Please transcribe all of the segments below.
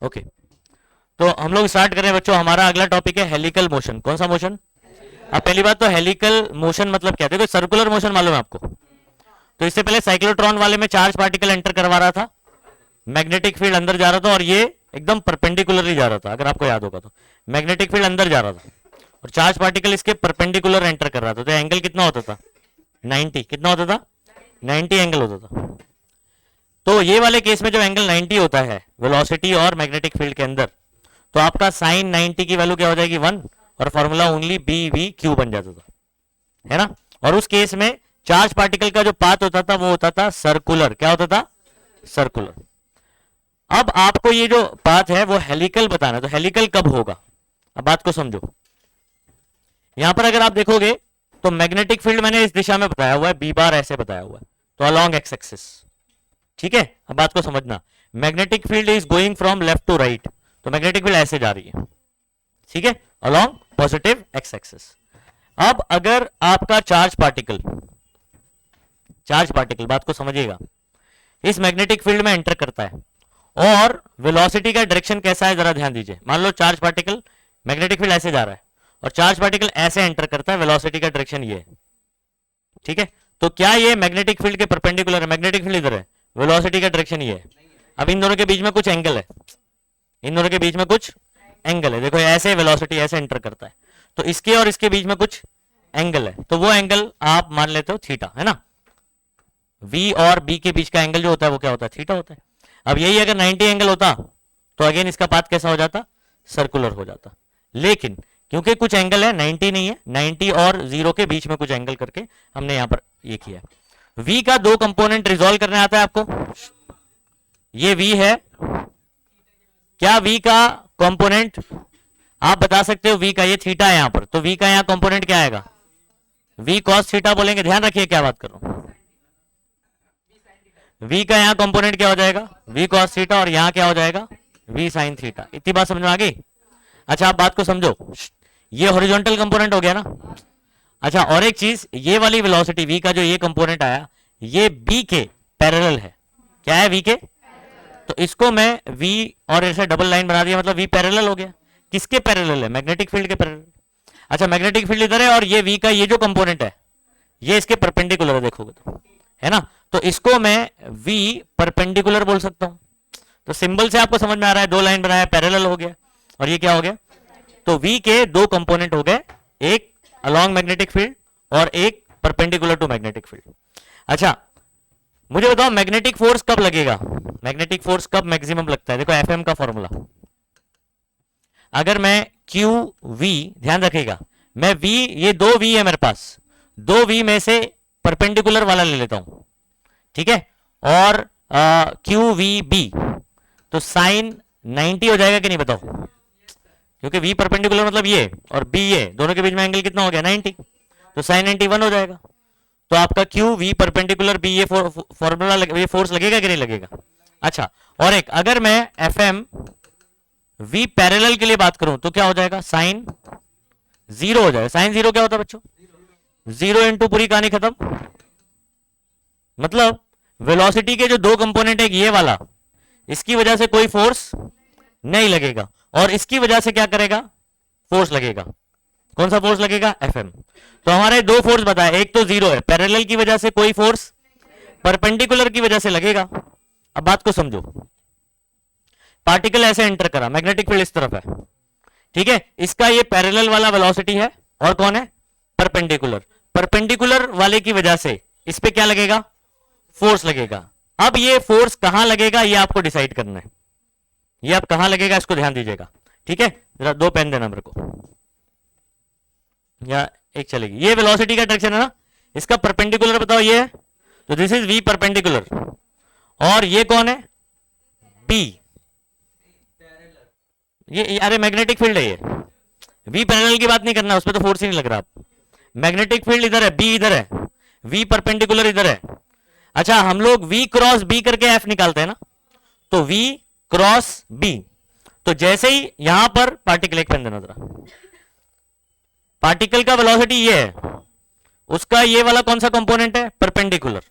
Okay, तो हम लोग स्टार्ट करें बच्चों। हमारा अगला टॉपिक है हेलिकल मोशन। कौन सा मोशन? अब पहली बात तो हेलिकल मोशन मतलब क्या? देखो सर्कुलर मोशन मालूम है आपको, तो इससे पहले साइक्लोट्रॉन वाले में चार्ज पार्टिकल एंटर करवा रहा था, मैग्नेटिक फील्ड अंदर जा रहा था और ये एकदम परपेंडिकुलरली जा रहा था। अगर आपको याद होगा तो मैग्नेटिक फील्ड अंदर जा रहा था और चार्ज पार्टिकल इसके परपेंडिकुलर एंटर कर रहा था, तो एंगल कितना होता था? 90। कितना होता था? 90 एंगल होता था। तो ये वाले केस में जब एंगल 90 होता है वेलोसिटी और मैग्नेटिक फील्ड के अंदर, तो आपका साइन 90 की वैल्यू क्या हो जाएगी? 1, और formula only B V Q बन जाता था, है ना। और उस केस में चार्ज पार्टिकल का जो पाथ होता था वो होता था सर्कुलर। क्या होता था? सर्कुलर। अब आपको ये जो पाथ है वो हेलिकल बताना, तो हेलिकल कब होगा? अब बात को समझो। यहां पर अगर आप देखोगे तो मैग्नेटिक फील्ड मैंने इस दिशा में बताया हुआ है, बी बार ऐसे बताया हुआ है, तो अलोंग एक्स एक्सिस। ठीक है, अब बात को समझना। Magnetic field is going from left to right, तो मैग्नेटिक फील्ड ऐसे जा रही है, ठीक है, अलोंग पॉजिटिव एक्स एक्सिस। अब अगर आपका चार्ज पार्टिकल बात को समझिएगा, इस मैग्नेटिक फील्ड में एंटर करता है और वेलोसिटी का डायरेक्शन कैसा है जरा ध्यान दीजिए। मान लो चार्ज पार्टिकल, मैग्नेटिक फील्ड ऐसे जा रहा है और चार्ज पार्टिकल ऐसे एंटर करता है, वेलोसिटी का डायरेक्शन ये है, ठीक है। तो क्या ये मैग्नेटिक फील्ड के परपेंडिकुलर है? मैग्नेटिक फील्ड इधर है, वेलोसिटी का डायरेक्शन ये है। अब इन दोनों के बीच में कुछ एंगल है, इन दोनों के बीच में कुछ एंगल है। देखो ऐसे वेलोसिटी ऐसे एंटर करता है, तो इसके और इसके बीच में कुछ एंगल है, तो वो एंगल आप मान लेते हो थीटा, है ना। V और B के बीच का एंगल जो होता है वो क्या होता है? थीटा होता है। अब यही अगर 90 एंगल होता तो अगेन इसका पाथ कैसा हो जाता? सर्कुलर हो जाता। लेकिन क्योंकि कुछ एंगल है, 90 नहीं है, 90 और 0 के बीच में कुछ एंगल करके हमने यहां पर ये किया है। V का दो कंपोनेंट रिजॉल्व करने आता है आपको। ये V है, क्या V का कंपोनेंट आप बता सकते हो? V का ये थीटा है यहां पर, तो V का यहां कंपोनेंट क्या आएगा? V cos थीटा बोलेंगे। ध्यान रखिए क्या बात कर रहा हूं। V का यहां कंपोनेंट क्या हो जाएगा? V cos थीटा, और यहां क्या हो जाएगा? V sin theta. इतनी बात समझ में आ गई? अच्छा आप बात को समझो, ये हॉरिजॉन्टल कंपोनेंट हो गया ना। अच्छा और एक चीज, ये वाली वेलोसिटी V का जो ये कंपोनेंट आया, ये B के पैरेलल है। क्या है? V के, तो इसको मैं V और ऐसे डबल लाइन बना दिया, मतलब V पैरेलल हो गया। किसके पैरेलल है? मैग्नेटिक फील्ड के पैरेलल। अच्छा मैग्नेटिक फील्ड इधर है और ये V का ये जो कंपोनेंट है ये इसके परपेंडिकुलर है, देखोगे तो, है ना। तो इसको मैं V परपेंडिकुलर बोल सकता हूं। तो सिंबल से आपको समझ में आ रहा है, दो लाइन बनाया, पैरेलल हो गया, और ये क्या हो गया? तो V के दो कंपोनेंट हो गए, एक अलोंग मैग्नेटिक फील्ड और एक परपेंडिकुलर टू मैग्नेटिक फील्ड। अच्छा मुझे बताओ मैग्नेटिक फोर्स कब लगेगा? मैग्नेटिक फोर्स कब मैक्सिमम लगता है? देखो एफएम का फॉर्मूला, अगर मैं क्यू वी, ध्यान रखिएगा, मैं V, ये दो V है मेरे पास, दो V में से परपेंडिकुलर वाला ले लेता हूं, ठीक है, और क्यू वी बी, तो साइन 90 हो जाएगा कि नहीं बताओ? क्योंकि V परपेंडिकुलर मतलब ये और B ये, दोनों के बीच में एंगल कितना हो गया? 90, तो साइन 91 हो जाएगा। तो आपका क्यू वी परपेंडिकुलर बी, ये फॉर्मूला ये फोर्स लगेगा कि नहीं लगेगा? अच्छा और एक, अगर मैं एफ एम वी पैरेलल के लिए बात करूं तो क्या हो जाएगा? साइन 0 हो जाएगा। साइन 0 क्या होता है बच्चों? 0 इंटू पूरी कहानी खत्म। मतलब वेलोसिटी के जो दो कंपोनेंट है, ये वाला, इसकी वजह से कोई फोर्स नहीं लगेगा, और इसकी वजह से क्या करेगा? फोर्स लगेगा। कौन सा फोर्स लगेगा? एफएम। तो हमारे दो फोर्स बताए, एक तो 0 है, पैरेलल की वजह से कोई फोर्स, परपेंडिकुलर की वजह से लगेगा। अब बात को समझो, पार्टिकल ऐसे एंटर करा, मैग्नेटिक फील्ड इस तरफ है, ठीक है, इसका ये पैरेलल वाला वेलोसिटी है, और कौन है? परपेंडिकुलर। परपेंडिकुलर वाले की वजह से इस पे क्या लगेगा? फोर्स लगेगा। अब ये फोर्स कहां लगेगा ये आपको डिसाइड करना है, ये अब कहां लगेगा इसको ध्यान दीजिएगा, ठीक है। जरा दो पेन देना मेरे को, या एक चलेगी। ये वेलोसिटी का डायरेक्शन है ना, इसका परपेंडिकुलर बताओ ये है, तो दिस इज V परपेंडिकुलर, और ये कौन है? B। ये अरे मैग्नेटिक फील्ड है ये, V पैरेलल की बात नहीं करना, उसमें तो फोर्स ही नहीं लग रहा। मैग्नेटिक फील्ड इधर है, B इधर है, V परपेंडिकुलर इधर है। अच्छा हम लोग V क्रॉस B करके F निकालते हैं ना, तो V क्रॉस B, तो जैसे ही यहां पर पार्टिकल, एक पेन देना जरा, पार्टिकल का वेलोसिटी ये है, उसका ये वाला कौन सा कंपोनेंट है? परपेंडिकुलर,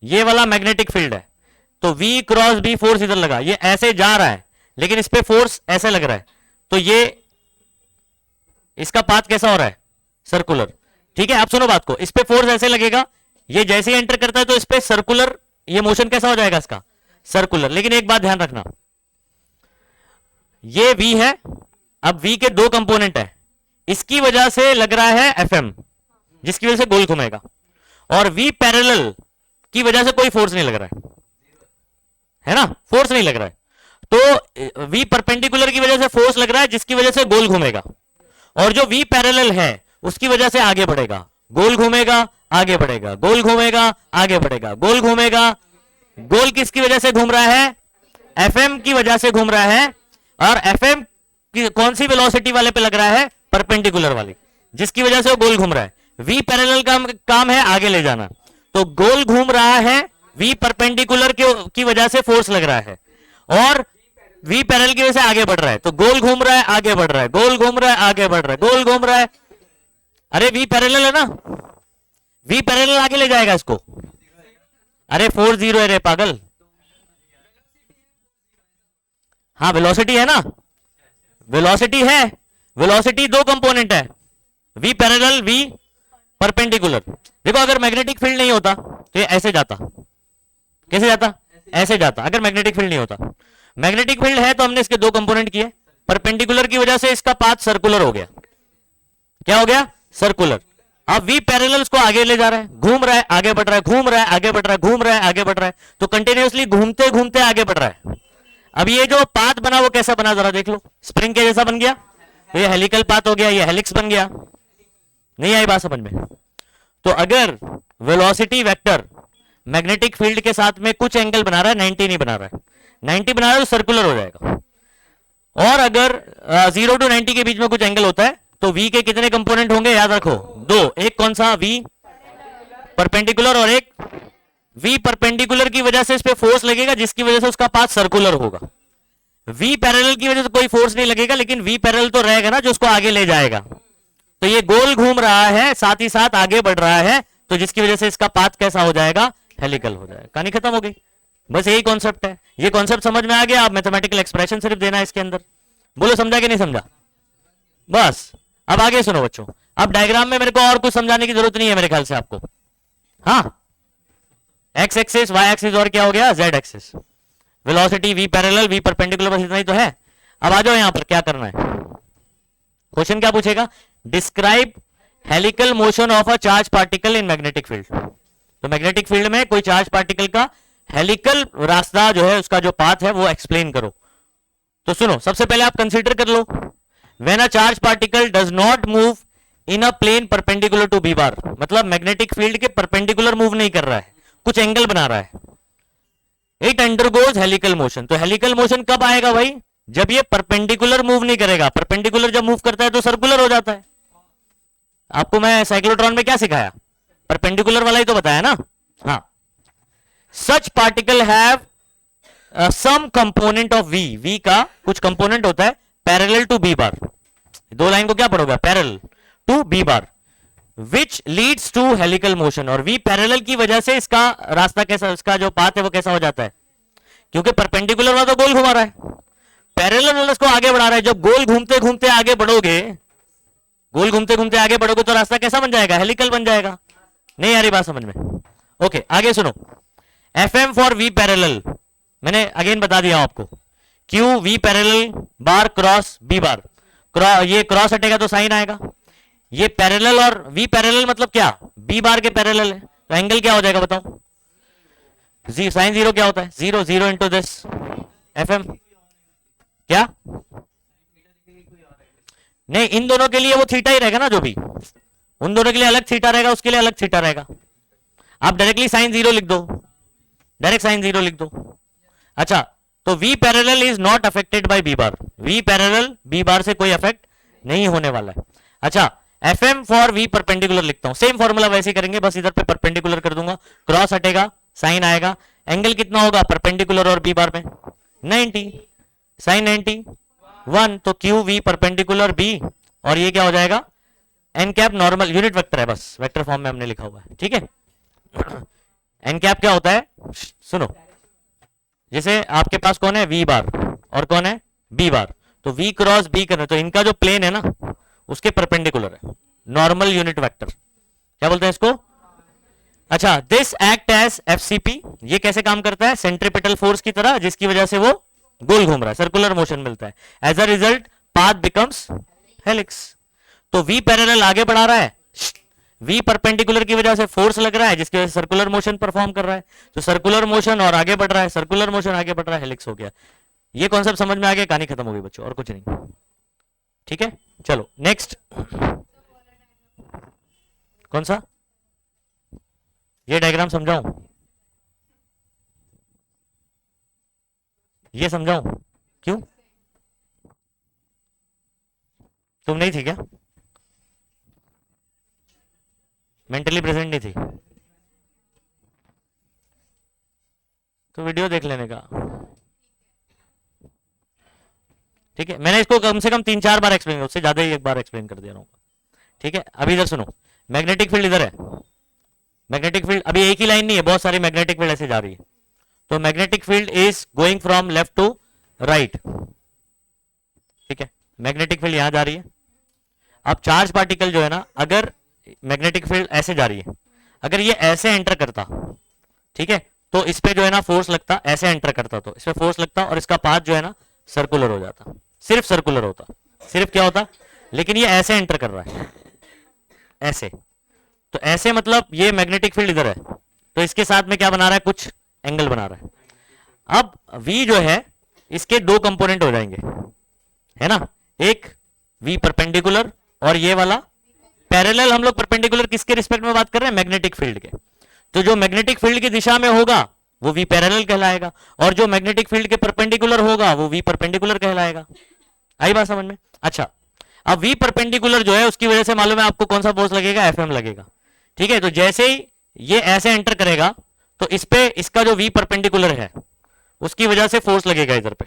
ये वाला मैग्नेटिक फील्ड है, तो V क्रॉस B फोर्स इधर लगा, ये ऐसे जा रहा है, लेकिन इस पे फोर्स ऐसे लग रहा है, तो ये इसका पाथ कैसा हो रहा है, सर्कुलर। ठीक है, आप सुनो बात को, इस पे फोर्स ऐसे लगेगा, ये जैसे ही एंटर करता है तो इस पे सर्कुलर, ये मोशन कैसा हो जाएगा इसका, सर्कुलर। लेकिन एक बात ध्यान रखना, ये V है, अब V के दो कंपोनेंट है, इसकी वजह से लग रहा है Fm, जिसकी वजह से गोल घूमेगा, और V पैरेलल की वजह से कोई फोर्स नहीं लग रहा है ना, फोर्स नहीं लग रहा है, तो V परपेंडिकुलर की वजह से फोर्स लग रहा है, जिसकी वजह से गोल घूमेगा, और जो V पैरेलल है उसकी वजह से आगे बढ़ेगा, गोल घूमेगा, आगे बढ़ेगा, गोल घूमेगा, आगे बढ़ेगा, गोल घूमेगा। गोल किसकी वजह से घूम रहा है, Fm की वजह से घूम रहा है, और Fm की कौन सी वेलोसिटी वाले पे लग रहा है, परपेंडिकुलर वाली, जिसकी वजह से वो गोल घूम रहा है। V पैरेलल का काम है आगे ले जाना, तो गोल घूम रहा है, V परपेंडिकुलर की वजह से फोर्स लग रहा है, और V पैरेलल की वजह से आगे बढ़ रहा है, तो गोल घूम रहा है, आगे बढ़ रहा है, गोल घूम रहा है, आगे बढ़ रहा है, गोल घूम रहा है। अरे V पैरेलल है ना, V पैरेलल आगे ले जाएगा इसको। अरे 4-0 है रे पागल, हाँ वेलोसिटी है ना, वेलोसिटी है, वेलोसिटी दो कंपोनेंट है, V पैरेलल, V परपेंडिकुलर। देखो अगर मैग्नेटिक फील्ड नहीं होता तो ये ऐसे जाता, कैसे जाता, ऐसे जाता, अगर मैग्नेटिक फील्ड नहीं होता। मैग्नेटिक फील्ड है तो हमने इसके दो कंपोनेंट किए, परपेंडिकुलर की वजह से इसका पाथ सर्कुलर हो गया, क्या हो गया, सर्कुलर। अब V पैरेलल को आगे ले जा रहा है, घूम रहा है, आगे बढ़ रहा है, घूम रहा है, आगे बढ़ रहा है, घूम रहा है, आगे बढ़ रहा है, तो कंटिन्यूअसली घूमते घूमते आगे बढ़ रहा है। अब ये जो पाथ बना वो कैसा बना, जरा देख लो, स्प्रिंग के जैसा बन गया, तो ये हेलिकल पाथ हो गया, ये हेलिक्स बन गया। नहीं आई बात समझ में? तो अगर वेलोसिटी वेक्टर मैग्नेटिक फील्ड के साथ में कुछ एंगल बना रहा है, 90 नहीं बना रहा है, 90 बना रहा है तो सर्कुलर हो जाएगा। और अगर 0 to 90 के बीच में कुछ एंगल होता है तो V के कितने कंपोनेंट होंगे, याद रखो, दो, एक कौन सा, V परपेंडिकुलर, और एक V परपेंडिकुलर की वजह से इस पे फोर्स लगेगा, जिसकी वजह से उसका पाथ सर्कुलर होगा। V पैरेलल की वजह से कोई फोर्स नहीं लगेगा, लेकिन V पैरेलल तो रहेगा ना जो उसको आगे ले जाएगा। तो ये गोल घूम रहा है, साथ ही साथ आगे बढ़ रहा है, तो जिसकी वजह से इसका पाथ कैसा हो जाएगा, हेलिकल हो जाएगा। कहानी खत्म हो गई, बस यही कॉन्सेप्ट है। ये कॉन्सेप्ट समझ में आ गया, आप मैथमेटिकल एक्सप्रेशन सिर्फ देना है इसके अंदर। बोलो समझा कि नहीं समझा? बस अब आगे सुनो बच्चों, अब डायग्राम में मेरे को और कुछ समझाने की जरूरत नहीं है मेरे ख्याल से आपको। हाँ, एक्स एक्सिस, वाई एक्सिस, और क्या हो गया, Z axis, velocity, V parallel, V perpendicular, बस इतना ही तो है। अब आ जाओ यहां पर, क्या करना है, क्वेश्चन क्या पूछेगा, describe helical motion of a charge particle in magnetic field. तो मैग्नेटिक फील्ड में कोई चार्ज पार्टिकल का हेलिकल रास्ता जो है, उसका जो पाथ है वो एक्सप्लेन करो। तो सुनो, सबसे पहले आप कंसीडर कर लो, when a charge particle does not move in a plane perpendicular to B bar, मतलब मैग्नेटिक फील्ड के परपेंडिकुलर मूव नहीं कर रहा है, कुछ एंगल बना रहा है, इट अंडरगोज हेलिकल मोशन। तो हेलिकल मोशन कब आएगा भाई, जब ये परपेंडिकुलर मूव नहीं करेगा। परपेंडिकुलर जब मूव करता है तो सर्कुलर हो जाता है। आपको मैं साइक्लोट्रॉन में क्या सिखाया, परपेंडिकुलर वाला ही तो बताया ना। हाँ, such particle have some component of V का कुछ कंपोनेंट होता है पैरेलल टू बी बार। दो लाइन को क्या पढ़ोगे, parallel to B bar, which leads to helical motion. और V पैरेलल की वजह से इसका रास्ता कैसा, इसका जो पाथ है वो कैसा हो जाता है, क्योंकि परपेंडिकुलर वाला तो गोल घुमा रहा है, पैरेलल वाला इसको आगे बढ़ा रहा है। जब गोल घूमते घूमते आगे बढ़ोगे, गोल घूमते घूमते आगे बढ़ोगे तो रास्ता कैसा बन जाएगा, हेलिकल बन जाएगा। नहीं आ रही बात समझ में? ओके, आगे सुनो, Fm फॉर V पैरेलल, मैंने अगेन बता दिया आपको, Q V पैरेलल बार क्रॉस B बार, ये क्रॉस हटेगा तो साइन आएगा। ये पैरेलल और V पैरेलल मतलब क्या, B बार के पैरेलल है, तो एंगल क्या हो जाएगा बताओ, साइन 0 क्या होता है, 0 0 इंटू दिस Fm, क्या नहीं, इन दोनों के लिए वो थीटा ही रहेगा ना, जो भी उन दोनों के लिए अलग थीटा रहेगा, उसके लिए अलग थीटा रहेगा। आप डायरेक्टली साइन 0 लिख दो, डायरेक्ट साइन 0 लिख दो। अच्छा, तो V parallel is not affected by B bar, V parallel B बार से कोई अफेक्ट नहीं होने वाला है। अच्छा, Fm फॉर V परपेंडिकुलर लिखता हूं, सेम फॉर्मूला वैसे ही करेंगे, बस इधर पे परपेंडिकुलर कर दूंगा, क्रॉस हटेगा, साइन आएगा, एंगल कितना होगा परपेंडिकुलर और B बार में 90, साइन 90 1, तो Q V परपेंडिकुलर B, और ये क्या हो जाएगा, N cap normal, unit vector है, बस वेक्टर फॉर्म में हमने लिखा हुआ है, ठीक है। एन कैप क्या होता है, सुनो, जैसे आपके पास कौन है V बार और कौन है बी बार, तो वी क्रॉस बी करना, तो इनका जो प्लेन है ना उसके परपेंडिकुलर है, नॉर्मल यूनिट वेक्टर, क्या बोलते हैं इसको। अच्छा, दिस एक्ट एज एफसीपी, ये कैसे काम करता है, सेंट्रीपिटल फोर्स की तरह, जिसकी वजह से वो गोल घूम रहा है, सर्कुलर मोशन मिलता है। As a result path becomes helix. तो वी पैरेलल आगे बढ़ा रहा है, वी परपेंडिकुलर की वजह से फोर्स लग रहा है, जिसकी वजह से सर्कुलर मोशन परफॉर्म कर रहा है, तो सर्कुलर मोशन और आगे बढ़ रहा है, सर्कुलर मोशन आगे बढ़ रहा है, हेलिक्स हो गया। ये कॉन्सेप्ट समझ में आ गया, कहानी खत्म हो गई बच्चों, और कुछ नहीं। ठीक है, चलो नेक्स्ट। कौन सा, ये डायग्राम समझाऊं, ये समझाऊं, क्यों, तुम नहीं थी क्या, मेंटली प्रेजेंट नहीं थी, तो वीडियो देख लेने का। ठीक है, मैंने इसको कम से कम 3-4 बार एक्सप्लेन, उससे ज्यादा ही एक बार एक्सप्लेन कर दे रहा हूँ। ठीक है, अभी इधर सुनो, मैग्नेटिक फील्ड इधर है, मैग्नेटिक फील्ड अभी एक ही लाइन नहीं है, बहुत सारी मैग्नेटिक फील्ड ऐसे जा रही है, तो magnetic field is going from left to right. ठीक है, मैग्नेटिक फील्ड यहां जा रही है। अब चार्ज पार्टिकल जो है ना, अगर मैग्नेटिक फील्ड ऐसे जा रही है, अगर ये ऐसे एंटर करता, ठीक है, तो इस पे जो है ना फोर्स लगता, ऐसे एंटर करता तो इस पे फोर्स लगता, और इसका पाथ जो है ना सर्कुलर हो जाता, सिर्फ सर्कुलर होता, सिर्फ क्या होता, लेकिन ये ऐसे एंटर कर रहा है, ऐसे, तो ऐसे मतलब ये मैग्नेटिक फील्ड इधर है, तो इसके साथ में क्या बना रहा है, कुछ एंगल बना रहा है। अब V जो है इसके दो कंपोनेंट हो जाएंगे, है ना, एक V परपेंडिकुलर और ये वाला पैरेलल। हम लोग परपेंडिकुलर किसके रिस्पेक्ट में बात कर रहे हैं, मैग्नेटिक फील्ड के, तो जो मैग्नेटिक फील्ड की दिशा में होगा वो V पैरेलल कहलाएगा, और जो मैग्नेटिक फील्ड के परपेंडिकुलर होगा वो V परपेंडिकुलर कहलाएगा। आई बात समझ में। अच्छा, अब V परपेंडिकुलर जो है उसकी वजह से मालूम है आपको कौन सा फोर्स लगेगा, FM लगेगा। ठीक है, तो जैसे ही ये ऐसे एंटर करेगा तो इस पे इसका जो V परपेंडिकुलर है उसकी वजह से फोर्स लगेगा इधर पे,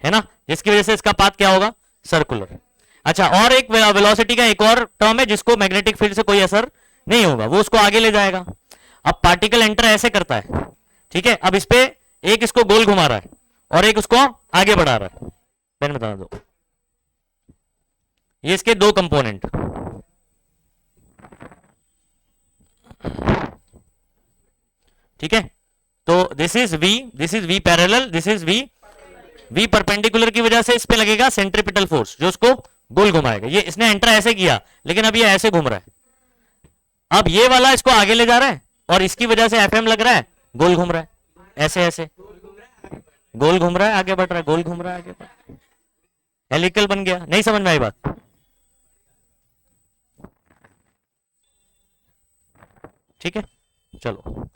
है ना, जिसकी वजह से इसका पाथ क्या होगा, सर्कुलर। अच्छा, और एक वेलोसिटी का एक और टर्म है जिसको मैग्नेटिक फील्ड से कोई असर नहीं होगा, वो उसको आगे ले जाएगा। अब पार्टिकल एंटर ऐसे करता है, ठीक है, अब इस पे एक इसको गोल घुमा रहा है और एक उसको आगे बढ़ा रहा है, मैंने बता दो, ये इसके दो कंपोनेंट। ठीक है, तो this is V parallel, this is V perpendicular की वजह से इस पे लगेगा सेंट्रीपिटल फोर्स जो उसको गोल घुमाएगा। ये इसने एंटर ऐसे किया लेकिन अब ये ऐसे घूम रहा है, अब ये वाला इसको आगे ले जा रहा है और इसकी वजह से FM लग रहा है, गोल घूम रहा है, ऐसे ऐसे गोल घूम रहा है, आगे बढ़ रहा है, गोल घूम रहा है, आगे बढ़ रहा है, हेलिकल बन गया। नहीं समझ में आई बात। ठीक है, चलो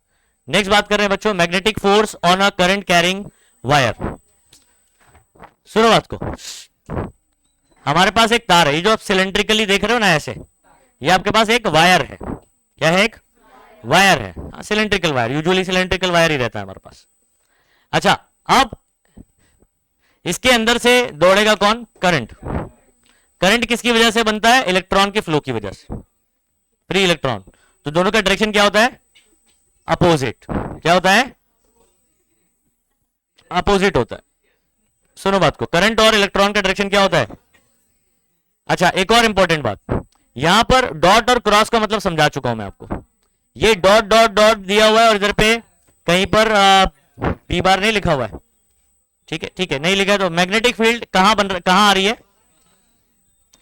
नेक्स्ट बात कर रहे हैं बच्चों, magnetic force on a current carrying wire. सुनो बात को, हमारे पास एक तार है, ये जो आप सिलेंड्रिकली देख रहे हो ना ऐसे, ये आपके पास एक वायर है, क्या है, एक वायर है, cylindrical wire, usually cylindrical wire ही रहता है हमारे पास। अच्छा, अब इसके अंदर से दौड़ेगा कौन, करंट। करंट किसकी वजह से बनता है, इलेक्ट्रॉन के फ्लो की वजह से, फ्री इलेक्ट्रॉन। तो दोनों का डायरेक्शन क्या होता है, अपोजिट। क्या होता है, अपोजिट होता है। सुनो बात को, करंट और इलेक्ट्रॉन का डायरेक्शन क्या होता है। अच्छा, एक और इंपॉर्टेंट बात, यहां पर डॉट और क्रॉस का मतलब समझा चुका हूं मैं आपको। ये डॉट डॉट डॉट दिया हुआ है और इधर पे कहीं पर पी बार नहीं लिखा हुआ है। ठीक है, ठीक है, नहीं लिखा है तो मैग्नेटिक फील्ड कहां आ रही है,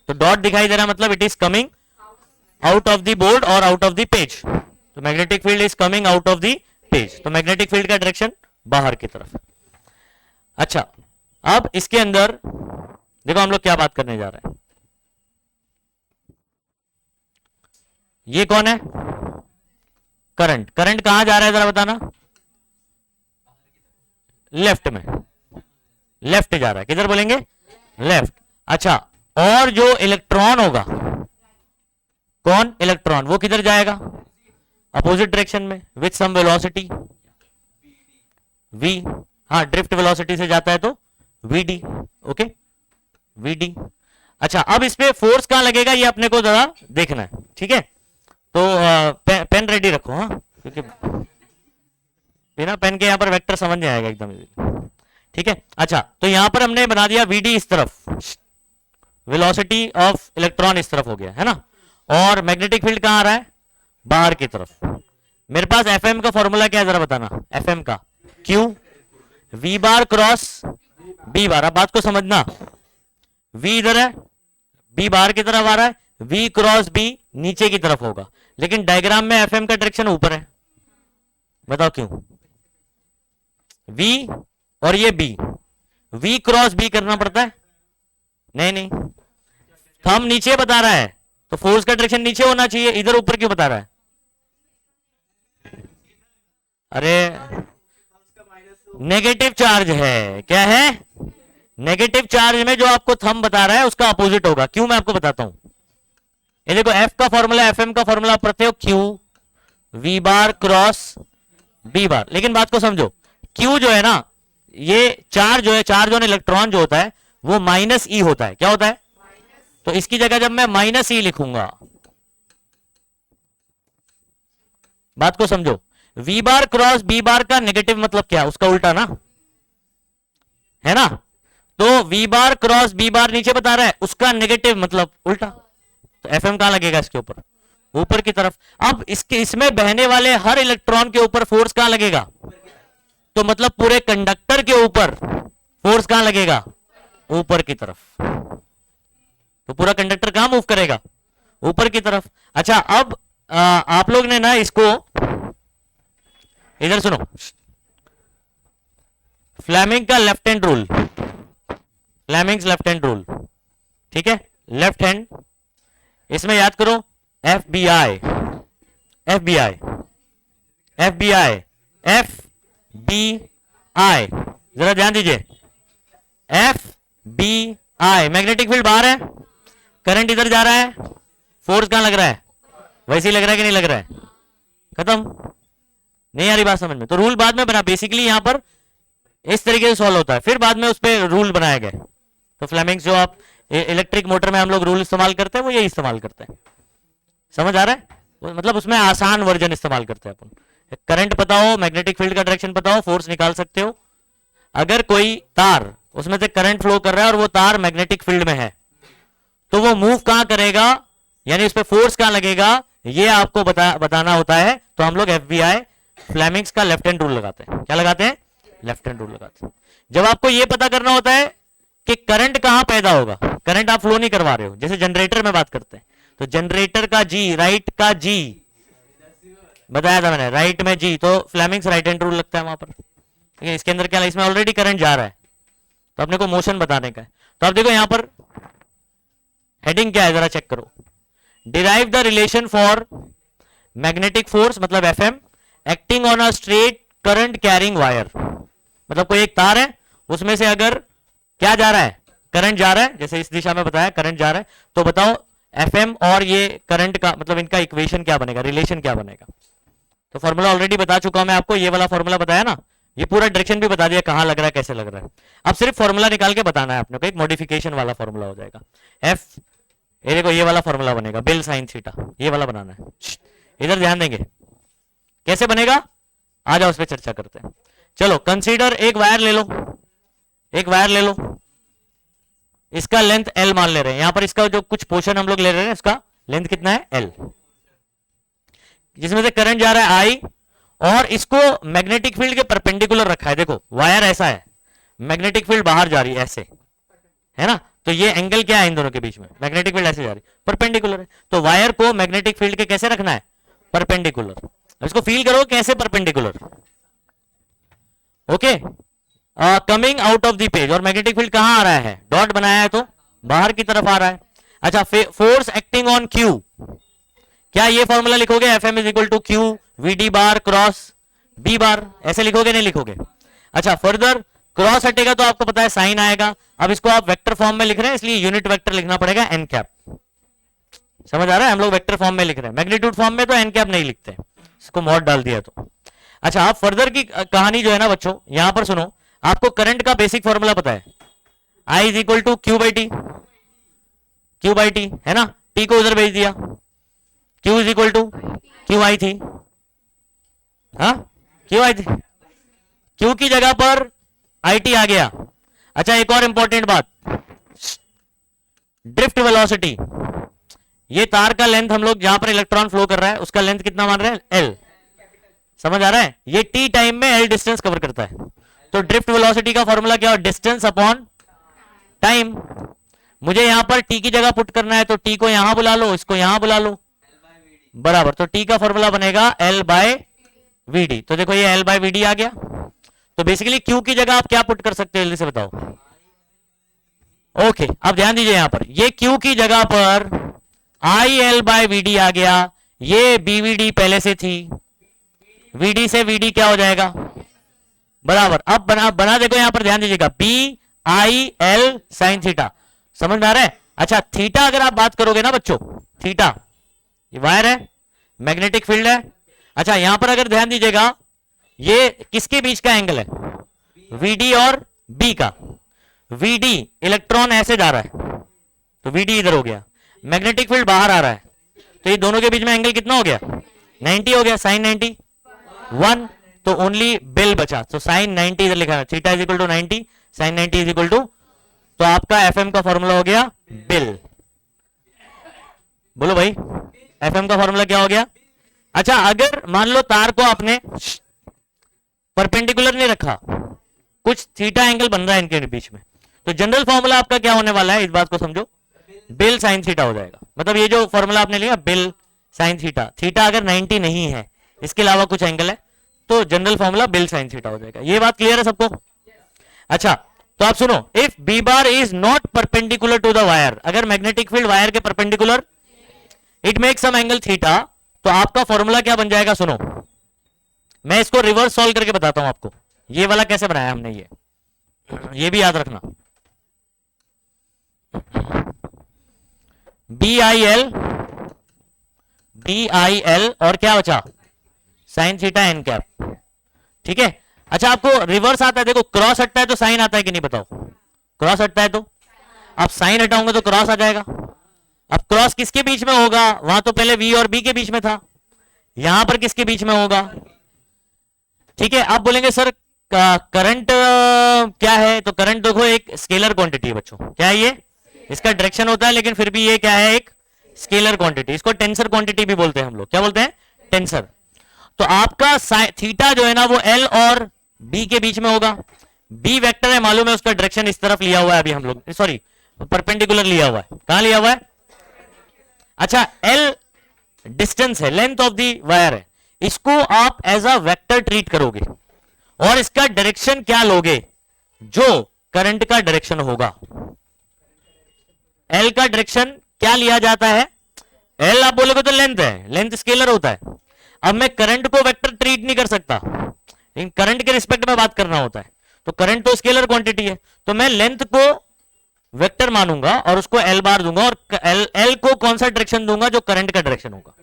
तो डॉट दिखाई दे रहा है, मतलब it is coming out of the board और आउट ऑफ द पेज। तो magnetic field is coming out of the page, तो मैग्नेटिक फील्ड का डायरेक्शन बाहर की तरफ। अच्छा, अब इसके अंदर देखो हम लोग क्या बात करने जा रहे हैं। ये कौन है, करंट। करंट कहां जा रहा है जरा बताना, लेफ्ट में, लेफ्ट जा रहा है, किधर बोलेंगे, लेफ्ट। अच्छा, और जो इलेक्ट्रॉन होगा, कौन, इलेक्ट्रॉन, वो किधर जाएगा, अपोजिट डायरेक्शन में, विथ सम वेलोसिटी v। हाँ, ड्रिफ्ट वेलोसिटी से जाता है तो vd, ओके, vd। अच्छा, अब इस पे फोर्स कहां लगेगा ये अपने को जरा देखना है। ठीक है, तो पेन रेडी रखो, हाँ, क्योंकि बिना पेन के यहां पर वेक्टर समझ नहीं आएगा एकदम। ठीक है। अच्छा, तो यहां पर हमने बना दिया वीडी इस तरफ, वेलोसिटी ऑफ इलेक्ट्रॉन इस तरफ हो गया है ना, और मैग्नेटिक फील्ड कहां आ रहा है, बाहर की तरफ। मेरे पास एफएम का फॉर्मूला क्या है जरा बताना, एफएम का Q V bar cross B bar. अब बात को समझना, वी इधर है, बी बाहर की तरफ आ रहा है, वी क्रॉस बी नीचे की तरफ होगा, लेकिन डायग्राम में एफएम का डायरेक्शन ऊपर है। बताओ क्यों, वी और ये बी, वी क्रॉस बी करना पड़ता है, नहीं नहीं, थंब नीचे बता रहा है तो फोर्स का डायरेक्शन नीचे होना चाहिए, इधर ऊपर क्यों बता रहा है। अरे नेगेटिव चार्ज है, क्या है, नेगेटिव चार्ज में जो आपको थंब बता रहा है उसका अपोजिट होगा। क्यों, मैं आपको बताता हूं। ये देखो एफ का फॉर्मूला, एफएम का फॉर्मूला पढ़ते हो, Q V bar cross B bar. लेकिन बात को समझो, क्यू जो है ना, ये चार्ज जो है, चार्ज ऑन इलेक्ट्रॉन जो होता है वो माइनस ई होता है। क्या होता है, तो इसकी जगह जब मैं माइनस ई लिखूंगा, बात को समझो, V bar cross B bar का नेगेटिव मतलब क्या, उसका उल्टा ना, है ना। तो V bar cross B bar नीचे बता रहा है, उसका नेगेटिव मतलब उल्टा, तो एफएम कहां लगेगा, इसके ऊपर, ऊपर की तरफ। अब इसमें बहने वाले हर इलेक्ट्रॉन के ऊपर फोर्स कहां लगेगा, तो मतलब पूरे कंडक्टर के ऊपर फोर्स कहां लगेगा, ऊपर की तरफ। तो पूरा कंडक्टर कहां मूव करेगा, ऊपर की तरफ। अच्छा, अब आप लोग ने ना इसको इधर सुनो, फ्लेमिंग का left hand rule, Fleming's left hand rule, ठीक है, लेफ्ट हैंड, इसमें याद करो F B I, F B I, F B I, F B I, जरा ध्यान दीजिए, F B I, magnetic field बाहर है, करंट इधर जा रहा है, फोर्स कहां लग रहा है, वैसे ही लग रहा है कि नहीं लग रहा है, खत्म। नहीं आ रही बात समझ में, तो रूल बाद में बना, बेसिकली यहां पर इस तरीके से सॉल्व होता है, फिर बाद में उस पर रूल बनाया गया। तो फ्लेमिंग्स जो आप इलेक्ट्रिक मोटर में हम लोग रूल इस्तेमाल करते हैं वो यही इस्तेमाल करते हैं, समझ आ रहा है, मतलब उसमें आसान वर्जन इस्तेमाल करते हैं अपन। करंट पता हो, मैग्नेटिक फील्ड का डायरेक्शन पता हो, फोर्स निकाल सकते हो। अगर कोई तार, उसमें से करंट फ्लो कर रहा है और वो तार मैग्नेटिक फील्ड में है, तो वो मूव कहां करेगा, यानी उस पर फोर्स कहां लगेगा, ये आपको बताना होता है। तो हम लोग एफबीआई फ्लेमिंग्स का लेफ्ट हैंड रूल लगाते हैं। क्या लगाते हैं, लेफ्ट हैंड रूल लगाते हैं। जब आपको यह पता करना होता है कि करंट कहां पैदा होगा, करंट आप फ्लो नहीं करवा रहे हो, जैसे जनरेटर में बात करते हैं, तो जनरेटर का जी, राइट का जी बताया था मैंने, राइट में जी, तो फ्लेमिंग्स राइट हैंड रूल लगता है वहां पर। ठीक है, इसके अंदर क्या, इसमें ऑलरेडी करंट जा रहा है, तो अपने को मोशन बताने का है। तो आप देखो यहां पर हेडिंग क्या है, जरा चेक करो, derive the relation for magnetic force, मतलब FM, acting on a straight current carrying wire. मतलब कोई एक तार है, उसमें से अगर क्या जा रहा है, करंट जा रहा है, जैसे इस दिशा में बताया करंट जा रहा है, तो बताओ एफएम और ये करंट का मतलब इनका इक्वेशन क्या बनेगा, रिलेशन क्या बनेगा। तो फॉर्मूला ऑलरेडी बता चुका हूं मैं आपको, ये वाला फॉर्मूला बताया ना, ये पूरा डायरेक्शन भी बता दिया कहां लग रहा है, कैसे लग रहा है। अब सिर्फ फॉर्मूला निकाल के बताना है आपने को, एक मॉडिफिकेशन वाला फॉर्मूला हो जाएगा। एफ, ये देखो ये वाला फॉर्मूला बनेगा, बिल साइन थीटा, ये वाला बनाना है। इधर ध्यान देंगे कैसे बनेगा, आ जाओ उस पर चर्चा करते हैं। चलो कंसीडर, एक वायर ले लो, एक वायर ले लो, इसका लेंथ एल मान ले रहे हैं। यहां पर इसका जो कुछ पोर्शन हम लोग ले रहे हैं, इसका लेंथ कितना है, एल, जिसमें से करंट जा रहा है आई, और इसको मैग्नेटिक फील्ड के परपेंडिकुलर रखा है। देखो वायर ऐसा है, मैग्नेटिक फील्ड बाहर जा रही है ऐसे, है ना, तो ये एंगल क्या है इन दोनों के बीच में, मैग्नेटिक फील्ड ऐसे जा रही है, परपेंडिकुलर है। तो वायर को मैग्नेटिक फील्ड के कैसे रखना है, परपेंडिकुलर। इसको फील करो कैसे perpendicular, okay, coming out of the page, और मैग्नेटिक फील्ड कहां आ रहा है, डॉट बनाया है तो बाहर की तरफ आ रहा है। अच्छा, फोर्स एक्टिंग ऑन क्यू, क्या ये फॉर्मूला लिखोगे, F M is equal to Q V D bar cross B bar, ऐसे लिखोगे, नहीं लिखोगे। अच्छा, फर्दर क्रॉस हटेगा तो आपको पता है साइन आएगा। अब इसको आप वेक्टर फॉर्म में लिख रहे हैं, इसलिए यूनिट वेक्टर लिखना पड़ेगा एन कैप। समझ आ रहा है, हम लोग वेक्टर फॉर्म में लिख रहे हैं, मैग्नीट्यूड फॉर्म में तो एन कैप नहीं लिखते, इसको मॉड डाल दिया तो। अच्छा, आप फर्दर की कहानी जो है ना बच्चों, यहां पर सुनो, आपको करंट का बेसिक फॉर्मूला पता है, I is equal to Q by T, Q by T, है ना, टी को उधर भेज दिया, Q is equal to Q I थी, हाँ क्यू आई थी, क्यू की जगह पर IT आ गया। अच्छा एक और इंपॉर्टेंट बात, ड्रिफ्ट वेलोसिटी, ये तार का लेंथ हम लोग जहां पर इलेक्ट्रॉन फ्लो कर रहा है उसका लेंथ कितना मान रहे हैं, L, समझ आ रहा है, ये T टाइम में L डिस्टेंस कवर करता है। तो ड्रिफ्ट वेलोसिटी का फॉर्मूला क्या हो, डिस्टेंस अपॉन टाइम। मुझे यहां पर T की जगह पुट करना है तो T को यहां बुला लो, इसको यहां बुला लो, बराबर, तो T का फॉर्मूला बनेगा L बाय VD। तो देखो ये L बाय VD आ गया। तो बेसिकली Q की जगह आप क्या पुट कर सकते हो, जल्दी से बताओ। ओके अब ध्यान दीजिए यहां पर, ये Q की जगह पर IL बाय VD आ गया, ये BVD पहले से थी, VD से VD क्या हो जाएगा, बराबर। अब बना देखो यहां पर, ध्यान दीजिएगा, BIL साइन थीटा, समझ में आ रहा है। अच्छा थीटा अगर आप बात करोगे ना बच्चों, थीटा ये वायर है, मैग्नेटिक फील्ड है। अच्छा यहां पर अगर ध्यान दीजिएगा, ये किसके बीच का एंगल है, VD और B का। VD इलेक्ट्रॉन ऐसे जा रहा है तो VD इधर हो गया, मैग्नेटिक फील्ड बाहर आ रहा है, तो ये दोनों के बीच में एंगल कितना हो गया, 90 हो गया, साइन 90 1, तो ओनली बिल बचा, तो साइन 90 इधर लिखा है, theta is equal to 90, sine 90 is equal to, तो आपका FM का फॉर्मूला हो गया बिल। बोलो भाई FM का फॉर्मूला क्या हो गया। अच्छा अगर मान लो तार को आपने परपेंडिकुलर नहीं रखा, कुछ थीटा एंगल बन रहा है इनके बीच में, तो जनरल फॉर्मूला आपका क्या होने वाला है, इस बात को समझो, बिल साइन थीटा हो जाएगा। मतलब ये जो फॉर्मूला आपने लिया बिल साइन थीटा, थीटा अगर 90 नहीं है, इसके अलावा कुछ एंगल है, तो general formula bill sine theta हो जाएगा। ये बात क्लियर है सबको। अच्छा तो आप सुनो, if B bar is not perpendicular to the wire, अगर मैग्नेटिक फील्ड वायर के perpendicular, it make some angle theta, तो आपका फॉर्मूला क्या बन जाएगा, सुनो मैं इसको रिवर्स सॉल्व करके बताता हूं आपको, ये वाला कैसे बनाया हमने, ये भी याद रखना। BIL और क्या बचा, साइन थीटा एन कैप, ठीक है। अच्छा आपको रिवर्स आता है, देखो क्रॉस हटता है तो साइन आता है कि नहीं बताओ, क्रॉस हटता है तो, अब साइन हटाऊंगा तो क्रॉस आ जाएगा। अब क्रॉस किसके बीच में होगा, वहां तो पहले V और B के बीच में था, यहां पर किसके बीच में होगा, ठीक है। आप बोलेंगे सर करंट क्या है, तो करंट देखो एक स्केलर क्वांटिटी है बच्चों, क्या है ये, इसका डायरेक्शन होता है, लेकिन फिर भी ये क्या है, एक स्केलर क्वांटिटी, इसको टेंसर क्वांटिटी भी बोलते हैं हम लोग, क्या बोलते हैं, टेंसर। तो आपका थीटा जो है ना वो L और B के बीच में होगा, B वेक्टर है मालूम है, उसका डायरेक्शन इस तरफ लिया हुआ है, अभी हम लोग सॉरी परपेंडिकुलर लिया हुआ है, कहां लिया हुआ है। अच्छा L डिस्टेंस है, लेंथ ऑफ दी वायर है, इसको आप एज अ वेक्टर ट्रीट करोगे और इसका डायरेक्शन क्या लोगे, जो करंट का डायरेक्शन होगा। L का डायरेक्शन क्या लिया जाता है, L आप बोलोगे तो लेंथ है, लेंथ स्केलर होता है। अब मैं करंट को वेक्टर ट्रीट नहीं कर सकता, लेकिन करंट के रिस्पेक्ट में बात करना होता है, तो करंट तो स्केलर क्वांटिटी है, तो मैं लेंथ को वेक्टर मानूंगा और उसको L बार दूंगा, और L को कौन सा डायरेक्शन दूंगा, जो करंट का डायरेक्शन होगा।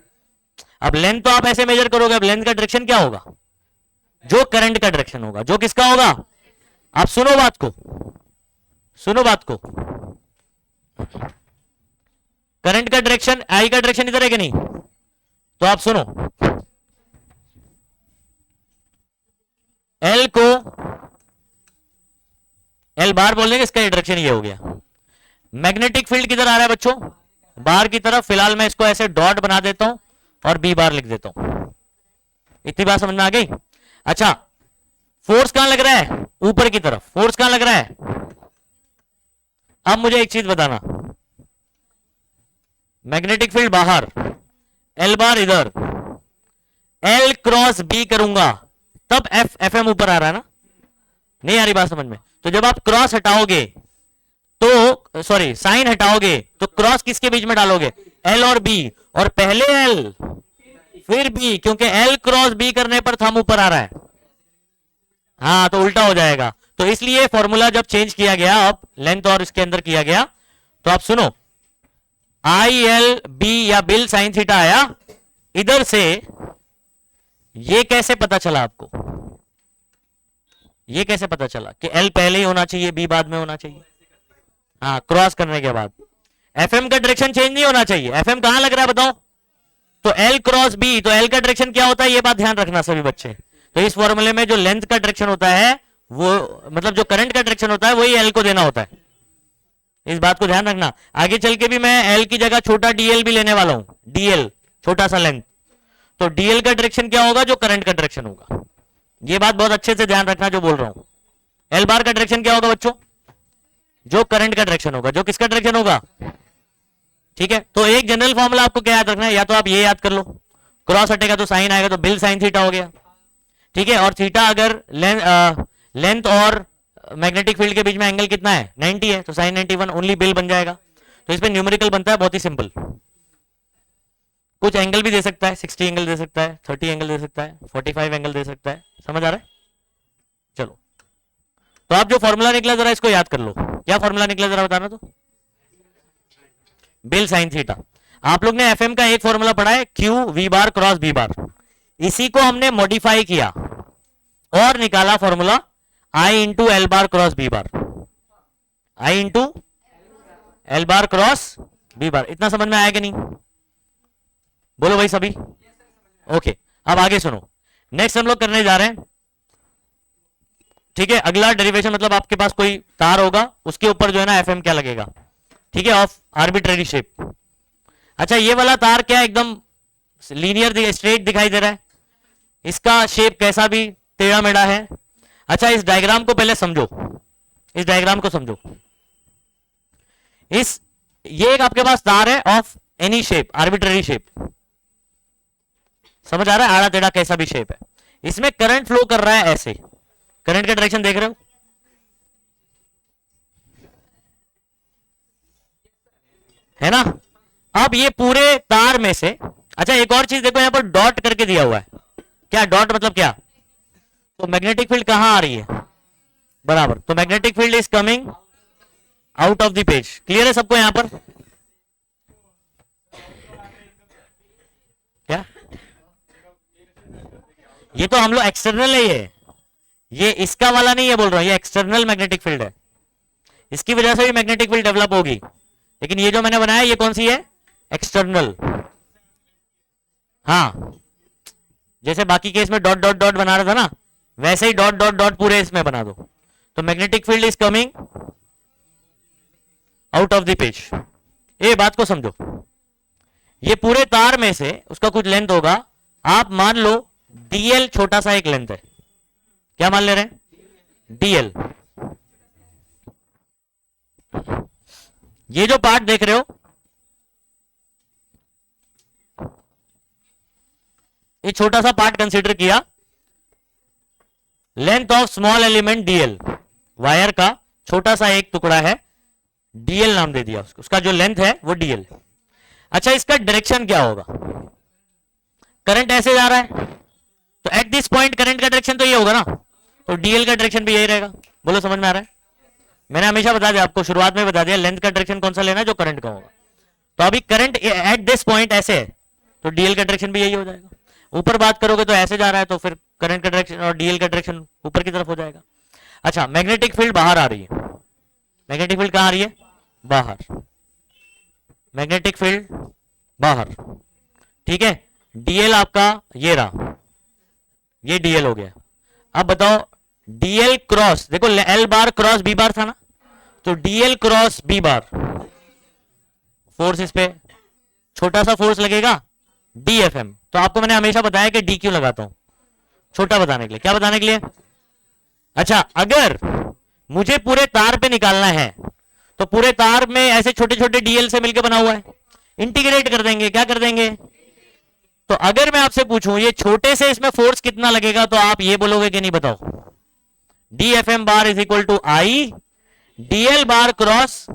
अब लेंथ तो आप ऐसे मेजर करोगे, अब लेंथ का डायरेक्शन क्या होगा, जो करंट का डायरेक्शन होगा, जो किसका होगा। आप सुनो बात को, सुनो बात को, करंट का डायरेक्शन, आई का डायरेक्शन इधर है कि नहीं, तो आप सुनो, L को L बार बोल देंगे, इसका डायरेक्शन ये हो गया। मैग्नेटिक फील्ड किधर आ रहा है बच्चों, बाहर की तरफ, फिलहाल मैं इसको ऐसे डॉट बना देता हूं और B बार लिख देता हूं, इतनी बात समझ में आ गई। अच्छा फोर्स कहां लग रहा है, ऊपर की तरफ, फोर्स कहां लग रहा है। अब मुझे एक चीज बताना, मैग्नेटिक फील्ड बाहर, L बार इधर, L क्रॉस B करूंगा तब FM ऊपर आ रहा है ना, नहीं आ रही बात समझ में। तो जब आप क्रॉस हटाओगे तो सॉरी साइन हटाओगे तो क्रॉस किसके बीच में डालोगे, L और B, और पहले L फिर B, क्योंकि L क्रॉस B करने पर थंब ऊपर आ रहा है, हाँ तो उल्टा हो जाएगा। तो इसलिए फॉर्मूला जब चेंज किया गया, अब लेंथ और इसके अंदर किया गया, तो आप सुनो ILB या बिल साइन थीटा आया, इधर से ये कैसे पता चला आपको, ये कैसे पता चला कि L पहले ही होना चाहिए, B बाद में होना चाहिए, हाँ क्रॉस करने के बाद। FM का डायरेक्शन चेंज नहीं होना चाहिए, FM कहां लग रहा है बताओ, तो L क्रॉस B, तो L का डायरेक्शन क्या होता है, ये बात ध्यान रखना सभी बच्चे। तो इस फॉर्मूले में जो लेंथ का डायरेक्शन होता है वो मतलब जो करंट का डायरेक्शन होता है वही एल को देना होता है। इस बात को ध्यान रखना। आगे चल के भी मैं एल की जगह छोटा डीएल भी लेने वाला हूं, डीएल छोटा सा लेंथ। तो डीएल का डायरेक्शन क्या होगा? जो करंट का डायरेक्शन होगा। ये बात बहुत अच्छे से ध्यान रखना जो बोल रहा हूं। एल बार का डायरेक्शन क्या होगा बच्चों? जो करंट का डायरेक्शन होगा। जो किसका डायरेक्शन होगा? ठीक है, तो एक जनरल फॉर्मूला आपको क्या याद रखना है, या तो आप ये याद कर लो, क्रॉस हटेगा तो साइन आएगा, तो बिल साइन थीटा हो गया। ठीक है, और थीटा अगर लेंथ और मैग्नेटिक फील्ड के बीच में एंगल कितना है? 90 है, तो साइन 91 ओनली बिल बन जाएगा। तो इसमें न्यूमेरिकल बनता है बहुत ही सिंपल। कुछ एंगल भी दे सकता है, 60 एंगल दे सकता है, 30 एंगल दे सकता है, 45 एंगल दे सकता है। समझ आ रहा है? चलो, तो आप जो फॉर्मूला निकला जरा इसको याद कर लो। क्या फॉर्मूला निकला जरा बताना तो? BIL sine theta. आप लोग ने एफएम का एक फॉर्मूला पढ़ा है, Q V bar cross B bar. इसी को हमने मॉडिफाई किया और निकाला formula I into L bar cross B bar. I into L bar cross B bar. इतना समझ में आया कि नहीं? बोलो भाई सभी। ओके, अब आगे सुनो। नेक्स्ट हम लोग करने जा रहे हैं, ठीक है, अगला डेरिवेशन, मतलब आपके पास कोई तार होगा, उसके ऊपर जो है ना एफएम क्या लगेगा, ठीक है, ऑफ आर्बिट्रेरी शेप। अच्छा, ये वाला तार क्या एकदम लीनियर स्ट्रेट दिखाई दे रहा है? इसका शेप कैसा भी टेढ़ा मेढ़ा है। अच्छा, इस डायग्राम को पहले समझो, इस डायग्राम को समझो। ये एक आपके पास तार है of any shape, arbitrary shape. समझ आ रहा है? आड़ा टेढ़ा कैसा भी शेप है, इसमें करंट फ्लो कर रहा है ऐसे। करंट का डायरेक्शन देख रहे हो? है ना? अब ये पूरे तार में से, अच्छा एक और चीज देखो, यहां पर डॉट करके दिया हुआ है। क्या डॉट मतलब क्या? तो मैग्नेटिक फील्ड कहां आ रही है? बराबर। तो magnetic field is coming out of the page. Clear है सबको यहां पर? क्या ये तो हम लोग एक्सटर्नल है, ये इसका वाला नहीं है बोल रहा हूं, ये एक्सटर्नल मैग्नेटिक फील्ड है। इसकी वजह से भी मैग्नेटिक फील्ड डेवलप होगी, लेकिन ये जो मैंने बनाया ये कौन सी है? एक्सटर्नल। हाँ, जैसे बाकी केस में डॉट डॉट डॉट बना रहा था ना, वैसे ही डॉट डॉट डॉट पूरे इसमें बना दो। तो magnetic field is coming out of the page. ये बात को समझो। ये पूरे तार में से उसका कुछ लेंथ होगा, आप मान लो डीएल छोटा सा एक लेंथ है। क्या मान ले रहे हैं? डीएल। ये जो पार्ट देख रहे हो, ये छोटा सा पार्ट कंसीडर किया, length of small element DL, wire का छोटा सा एक टुकड़ा है, डीएल नाम दे दिया उसको, उसका जो लेंथ है वो डीएल। अच्छा, इसका डायरेक्शन क्या होगा? करंट ऐसे जा रहा है, तो एट दिस पॉइंट करंट का डायरेक्शन तो ये होगा ना, तो डीएल का डायरेक्शन भी यही रहेगा। बोलो समझ में आ रहा है? मैंने हमेशा बता दिया आपको, शुरुआत में बता दिया लेंथ का डायरेक्शन कौन सा लेना है, जो करंट का होगा। तो अभी करंट एट दिस पॉइंट ऐसे है, तो डीएल का डायरेक्शन भी यही हो जाएगा। ऊपर बात करोगे तो ऐसे जा रहा है, तो फिर करंट का डायरेक्शन और डीएल का डायरेक्शन ऊपर की तरफ हो जाएगा। अच्छा, मैग्नेटिक फील्ड बाहर आ रही है। मैग्नेटिक फील्ड कहां आ रही है? बाहर। मैग्नेटिक फील्ड बाहर, ठीक है। डीएल आपका ये रहा, ये डीएल हो गया। अब बताओ डीएल क्रॉस, देखो L bar cross B bar था ना, तो DL cross B bar, force इस पे छोटा सा फोर्स लगेगा डीएफएम। तो आपको मैंने हमेशा बताया कि डी क्यों लगाता हूं, छोटा बताने के लिए। क्या बताने के लिए? अच्छा, अगर मुझे पूरे तार पे निकालना है, तो पूरे तार में ऐसे छोटे छोटे डीएल से मिलकर बना हुआ है, इंटीग्रेट कर देंगे। क्या कर देंगे? तो अगर मैं आपसे पूछूं ये छोटे से इसमें फोर्स कितना लगेगा, तो आप ये बोलोगे कि नहीं? बताओ। D F M bar is equal to I DL bar cross,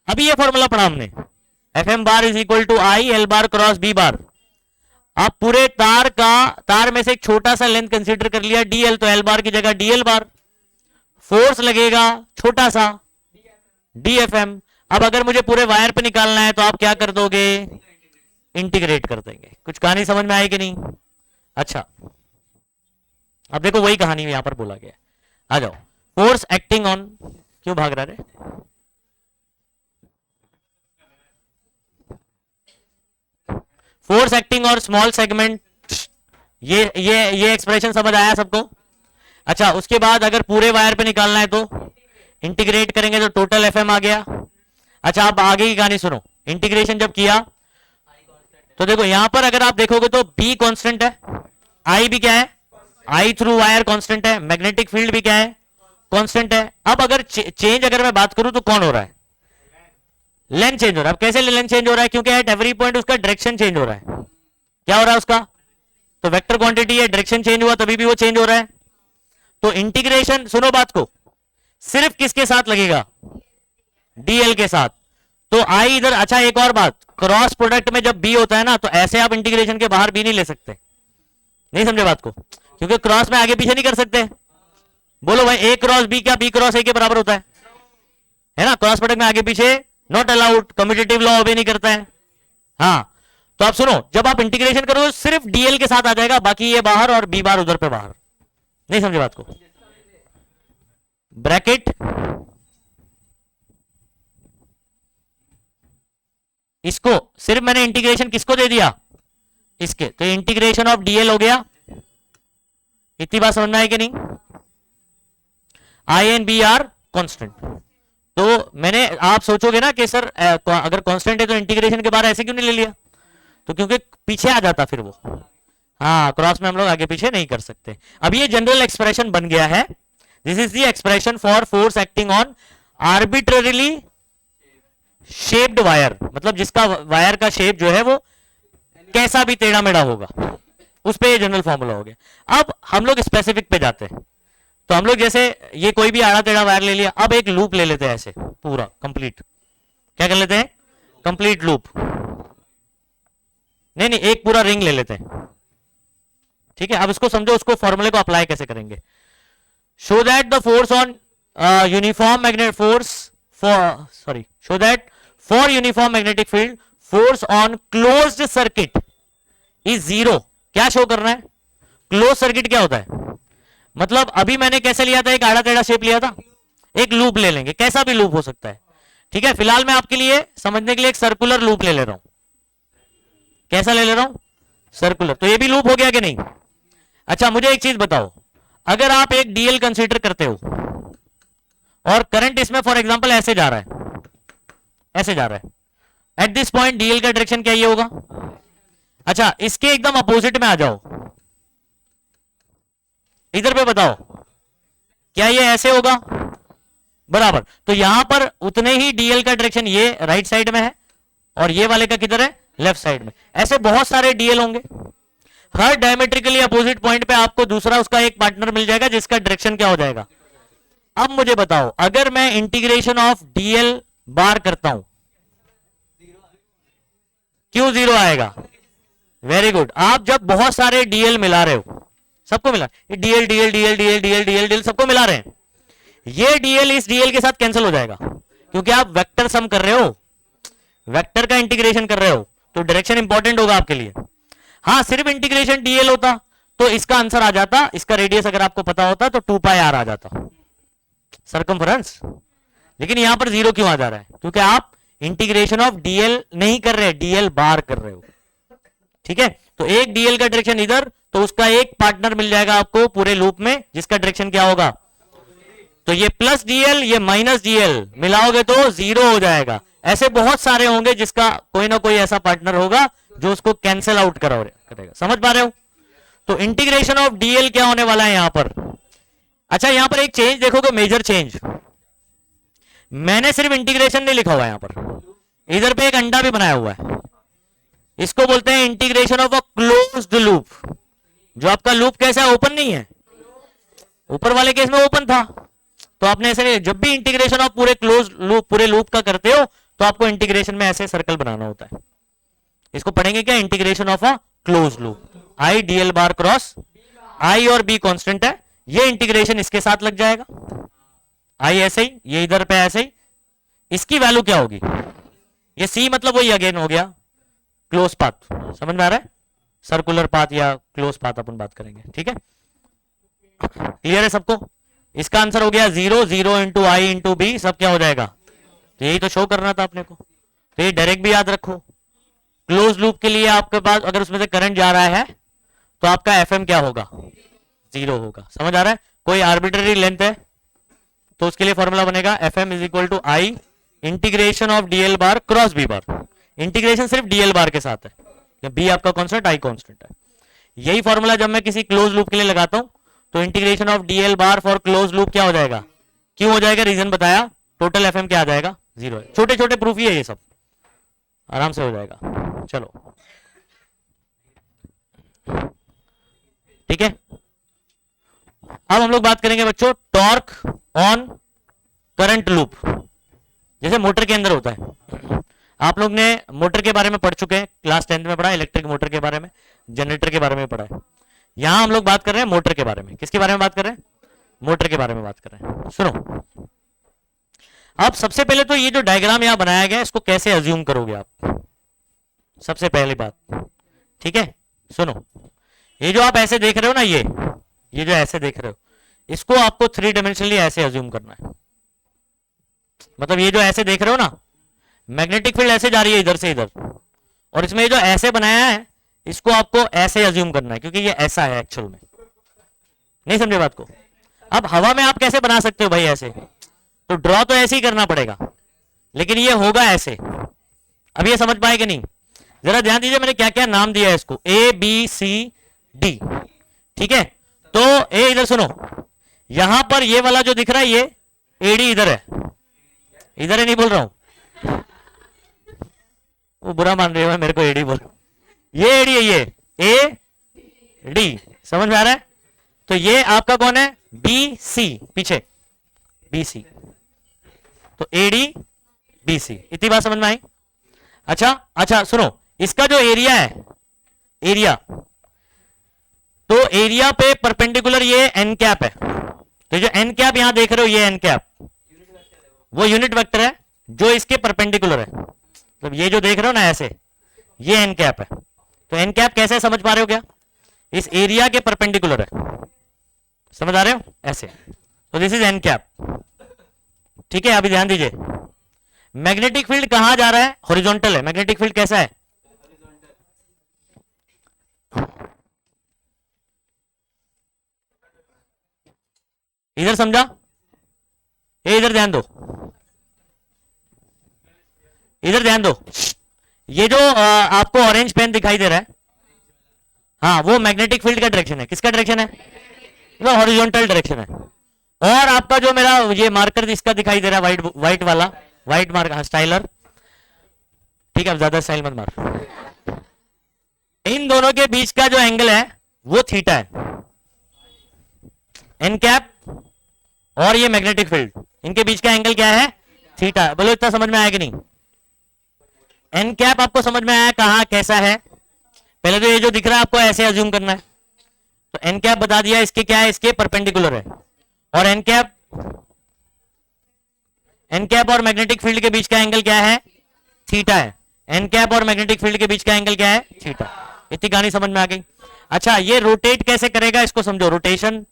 अभी ये फॉर्मूला पढ़ा हमने, F M bar is equal to I L bar cross B bar. आप पूरे तार में से एक छोटा सा लेंथ कंसीडर कर लिया डीएल, तो एल बार की जगह डीएल बार, फोर्स लगेगा छोटा सा डीएफएम। अब अगर मुझे पूरे वायर पे निकालना है, तो आप क्या कर दोगे? इंटीग्रेट कर देंगे। कुछ कहानी समझ में आई कि नहीं? अच्छा, अब देखो वही कहानी यहां पर बोला गया। आ जाओ, फोर्स एक्टिंग ऑन, क्यों भाग रहा है? फोर्स एक्टिंग और स्मॉल सेगमेंट, ये एक्सप्रेशन समझ आया सबको? अच्छा, उसके बाद अगर पूरे वायर पे निकालना है तो इंटीग्रेट करेंगे तो टोटल एफ आ गया। अच्छा, आप आगे की कहानी सुनो। इंटीग्रेशन जब किया तो देखो यहां पर अगर आप देखोगे तो बी कांस्टेंट है, आई भी क्या है, आई थ्रू वायर कांस्टेंट है, मैग्नेटिक फील्ड भी क्या है, कांस्टेंट है। अब अगर चेंज अगर मैं बात करूं तो कौन हो रहा है, लेंथ चेंज हो रहा है। अब कैसे लेंथ चेंज हो रहा है, क्योंकि एट एवरी पॉइंट उसका डायरेक्शन चेंज हो रहा है। क्या हो रहा है उसका, तो वेक्टर क्वांटिटी है, डायरेक्शन चेंज हुआ तभी भी वो चेंज हो रहा है। तो इंटीग्रेशन, सुनो बात को, सिर्फ किसके साथ लगेगा, डीएल के साथ। तो आई इधर, अच्छा एक और बात, क्रॉस प्रोडक्ट में जब बी होता है ना, तो ऐसे आप इंटीग्रेशन के बाहर बी नहीं ले सकते। नहीं समझे बात को, क्योंकि क्रॉस में आगे पीछे नहीं कर सकते। बोलो भाई, ए क्रॉस बी क्या बी क्रॉस ए के बराबर होता है ना। क्रॉस प्रोडक्ट में आगे पीछे not allowed, commutative law obey नहीं करता है। हाँ, तो आप सुनो, जब आप इंटीग्रेशन करोगे सिर्फ डीएल के साथ आ जाएगा, बाकी ये बाहर और बी बार उधर पे बाहर। नहीं समझे बात को, ब्रैकेट इसको सिर्फ मैंने इंटीग्रेशन किसको दे दिया, इसके, तो इंटीग्रेशन ऑफ डीएल हो गया। इतनी बात समझ में आई कि नहीं, आई एंड बी आर कांस्टेंट। तो मैंने, आप सोचोगे ना कि सर अगर कांस्टेंट है तो इंटीग्रेशन के बारे ऐसे क्यों नहीं ले लिया, तो क्योंकि पीछे आ जाता फिर वो। हाँ, क्रॉस में हम लोग आगे पीछे नहीं कर सकते। अब ये जनरल एक्सप्रेशन बन गया है, this is the expression for force acting on arbitrarily shaped wire, मतलब जिसका वायर का शेप जो है वो कैसा भी टेढ़ा मेढ़ा होगा, उस पे ये जनरल फॉर्मूला हो गया। अब हम लोग स्पेसिफिक पे जाते हैं, तो हम लोग जैसे ये कोई भी आड़ा टेढ़ा वायर ले लिया, अब एक लूप ले लेते हैं ऐसे पूरा कंप्लीट। क्या कर लेते हैं, कंप्लीट लूप, नहीं नहीं एक पूरा रिंग ले लेते हैं। ठीक है, अब इसको समझो, उसको फॉर्मूले को अप्लाई कैसे करेंगे। Show that the force on uniform magnetic force for, sorry, show that for uniform magnetic field force on closed circuit is zero. क्या शो करना है, क्लोज सर्किट क्या होता है, मतलब अभी मैंने कैसे लिया था, एक आड़ा टेढ़ा शेप लिया था, एक लूप ले लेंगे, कैसा भी लूप हो सकता है। ठीक है, फिलहाल मैं आपके लिए समझने के लिए एक सर्कुलर लूप ले रहा हूं। कैसा ले रहा हूं, सर्कुलर। तो ये भी लूप हो गया कि नहीं। अच्छा, मुझे एक चीज बताओ, अगर आप एक डीएल कंसीडर करते हो और करंट इसमें फॉर एग्जांपल ऐसे जा रहा है, ऐसे जा रहा है, एट दिस पॉइंट डीएल का डायरेक्शन क्या ये होगा। अच्छा, इसके एकदम अपोजिट में आ जाओ, इधर पे बताओ, क्या ये ऐसे होगा, बराबर। तो यहां पर उतने ही डीएल का डायरेक्शन ये राइट साइड में है और ये वाले का किधर है, लेफ्ट साइड में। ऐसे बहुत सारे डीएल होंगे, हर डायमेट्रिकली अपोजिट पॉइंट पे आपको दूसरा उसका एक पार्टनर मिल जाएगा जिसका डायरेक्शन क्या हो जाएगा। अब मुझे बताओ, अगर मैं इंटीग्रेशन ऑफ डीएल बार करता हूं, क्यों जीरो आएगा, वेरी गुड। आप जब बहुत सारे डीएल मिला रहे हो, सबको मिला, DL DL DL DL DL DL DL सबको मिला रहे हैं, ये डीएल इस डीएल के साथ कैंसिल हो जाएगा, क्योंकि आप वेक्टर सम कर रहे हो, वेक्टर का इंटीग्रेशन कर रहे हो, तो डायरेक्शन इंपॉर्टेंट होगा आपके लिए। हाँ, सिर्फ इंटीग्रेशन डीएल होता तो इसका आंसर आ जाता, इसका रेडियस अगर आपको पता होता तो 2 पाई आर आ जाता, सर्कमफरेंस। लेकिन यहां पर जीरो क्यों आ जा रहा है, क्योंकि आप इंटीग्रेशन ऑफ डीएल नहीं कर रहे, डीएल बार कर रहे हो। ठीक है, तो एक डीएल का डायरेक्शन इधर, तो उसका एक पार्टनर मिल जाएगा आपको पूरे लूप में जिसका डायरेक्शन क्या होगा, तो ये प्लस डीएल ये माइनस डीएल मिलाओगे तो जीरो हो जाएगा। ऐसे बहुत सारे होंगे जिसका कोई ना कोई ऐसा पार्टनर होगा जो उसको कैंसिल आउट करेगा। समझ पा रहे हो, तो इंटीग्रेशन ऑफ डीएल क्या होने वाला है यहां पर। अच्छा, यहां पर एक चेंज देखोगे, मेजर चेंज, मैंने सिर्फ इंटीग्रेशन नहीं लिखा हुआ यहां पर, इधर पे एक अंडा भी बनाया हुआ है, इसको बोलते हैं integration of a closed loop. जो आपका लूप कैसा है, ओपन नहीं है, ऊपर वाले केस में ओपन था, तो आपने ऐसे, जब भी इंटीग्रेशन ऑफ पूरे क्लोज लूप, पूरे लूप का करते हो, तो आपको इंटीग्रेशन में ऐसे सर्कल बनाना होता है। इसको पढ़ेंगे क्या, integration of a close loop, I DL bar cross, I और बी कांस्टेंट है, ये इंटीग्रेशन इसके साथ लग जाएगा, आई ऐसे ही, ये इधर पे ऐसे ही, इसकी वैल्यू क्या होगी, ये सी मतलब वही अगेन हो गया क्लोज पाथ। समझ में आ रहा है, सर्कुलर पाथ या क्लोज पाथ अपन बात करेंगे। ठीक है, क्लियर है सबको। इसका आंसर हो गया 0 0 इंटू आई इंटू बी, सब क्या हो जाएगा, तो यही तो शो करना था अपने को, तो ये डायरेक्ट भी याद रखो। क्लोज लूप के लिए आपके पास अगर उसमें से करंट जा रहा है तो आपका एफएम क्या होगा, जीरो होगा। समझ आ रहा है, कोई आर्बिट्ररी लेंथ है तो उसके लिए फॉर्मूला बनेगा Fm is equal to I integration of DL bar cross B bar. Integration सिर्फ डीएल बार के साथ है, बी आपका कांस्टेंट, आई कांस्टेंट है। यही फॉर्मूला जब मैं किसी क्लोज लूप के लिए लगाता हूं तो integration of DL bar for close loop क्या हो जाएगा, क्यों हो जाएगा, रीजन बताया, टोटल एफएम क्या आ जाएगा, 0 है। छोटे छोटे प्रूफ ही है ये सब, आराम से हो जाएगा। चलो ठीक है, अब हम लोग बात करेंगे बच्चों टॉर्क ऑन करंट लूप, जैसे मोटर के अंदर होता है। आप लोग ने मोटर के बारे में पढ़ चुके हैं, क्लास 10th में पढ़ा, इलेक्ट्रिक मोटर के बारे में, जनरेटर के बारे में पढ़ा है। यहां हम लोग बात कर रहे हैं मोटर के बारे में। किसके बारे में बात कर रहे हैं, मोटर के बारे में बात कर रहे हैं। सुनो, अब सबसे पहले तो ये जो डायग्राम यहां बनाया गया है इसको कैसे अज्यूम करोगे आप, सबसे पहली बात, ठीक है। सुनो, ये जो आप ऐसे देख रहे हो ना, ये जो ऐसे देख रहे हो, इसको आपको 3 डायमेंशनली ऐसे अज्यूम करना है। मतलब ये जो ऐसे देख रहे हो ना, मैग्नेटिक फील्ड ऐसे जा रही है इधर से इधर, और इसमें ये जो ऐसे बनाया है इसको आपको ऐसे अज्यूम करना है, क्योंकि ये ऐसा है एक्चुअल में। नहीं समझे बात को? अब हवा में आप कैसे बना सकते हो भाई ऐसे, तो ड्रॉ तो ऐसे ही करना पड़ेगा, लेकिन ये होगा ऐसे। अब ये समझ पाए कि नहीं, जरा ध्यान दीजिए, मैंने क्या क्या नाम दिया है इसको, ए बी सी डी, ठीक है। तो ए इधर सुनो, यहां पर ये वाला जो दिख रहा है ये एडी इधर है, इधर ही नहीं बोल रहा हूं, वो बुरा मान रहे हो मेरे को एडी बोल, ये एडी है, ये ए डी, समझ में आ रहा है। तो ये आपका कौन है, बी सी, पीछे बी सी, तो एडी बी सी, इतनी बात समझ में आई। अच्छा सुनो, इसका जो एरिया है, एरिया, तो एरिया पे परपेंडिकुलर ये एन कैप है, तो जो एन कैप यहां देख रहे हो, ये एन कैप वो यूनिट वेक्टर है जो इसके परपेंडिकुलर है। मतलब ये जो देख रहे हो ना ऐसे, ये एन कैप है, तो एन कैप कैसे समझ पा रहे हो क्या, इस एरिया के परपेंडिकुलर है, समझ आ रहे हो ऐसे, तो दिस इज एन कैप, ठीक है। अभी ध्यान दीजिए, मैग्नेटिक फील्ड कहां जा रहा है, हॉरिजॉन्टल है। मैग्नेटिक फील्ड कैसा है, इधर समझा, ये इधर ध्यान दो, इधर ध्यान दो, ये जो आपको ऑरेंज पेन दिखाई दे रहा है, हाँ वो मैग्नेटिक फील्ड का डायरेक्शन है। किसका डायरेक्शन है, वो हॉरिजॉन्टल डायरेक्शन है। और आपका जो मेरा ये मार्कर इसका दिखाई दे रहा है, व्हाइट वाला, व्हाइट मार्कर, स्टाइलर, ठीक है, अब ज्यादा स्टाइल मत मार। इन दोनों के बीच का जो एंगल है वो थीटा है, एन कैप और ये मैग्नेटिक फील्ड, इनके बीच का एंगल क्या है, थीटा। बोलो इतना समझ में आया कि नहीं। एन कैप आपको समझ में आया कहां कैसा है, पहले तो ये जो दिख रहा है आपको ऐसे अज्यूम करना है, तो एन कैप बता दिया, इसके क्या है, इसके परपेंडिकुलर है। और एन कैप और मैग्नेटिक फील्ड के बीच का एंगल क्या है, थीटा है। एन कैप और मैग्नेटिक फील्ड के बीच का एंगल क्या है, थीटा। इतनी कहानी समझ में आ गई। अच्छा, ये रोटेट कैसे करेगा इसको समझो, रोटेशन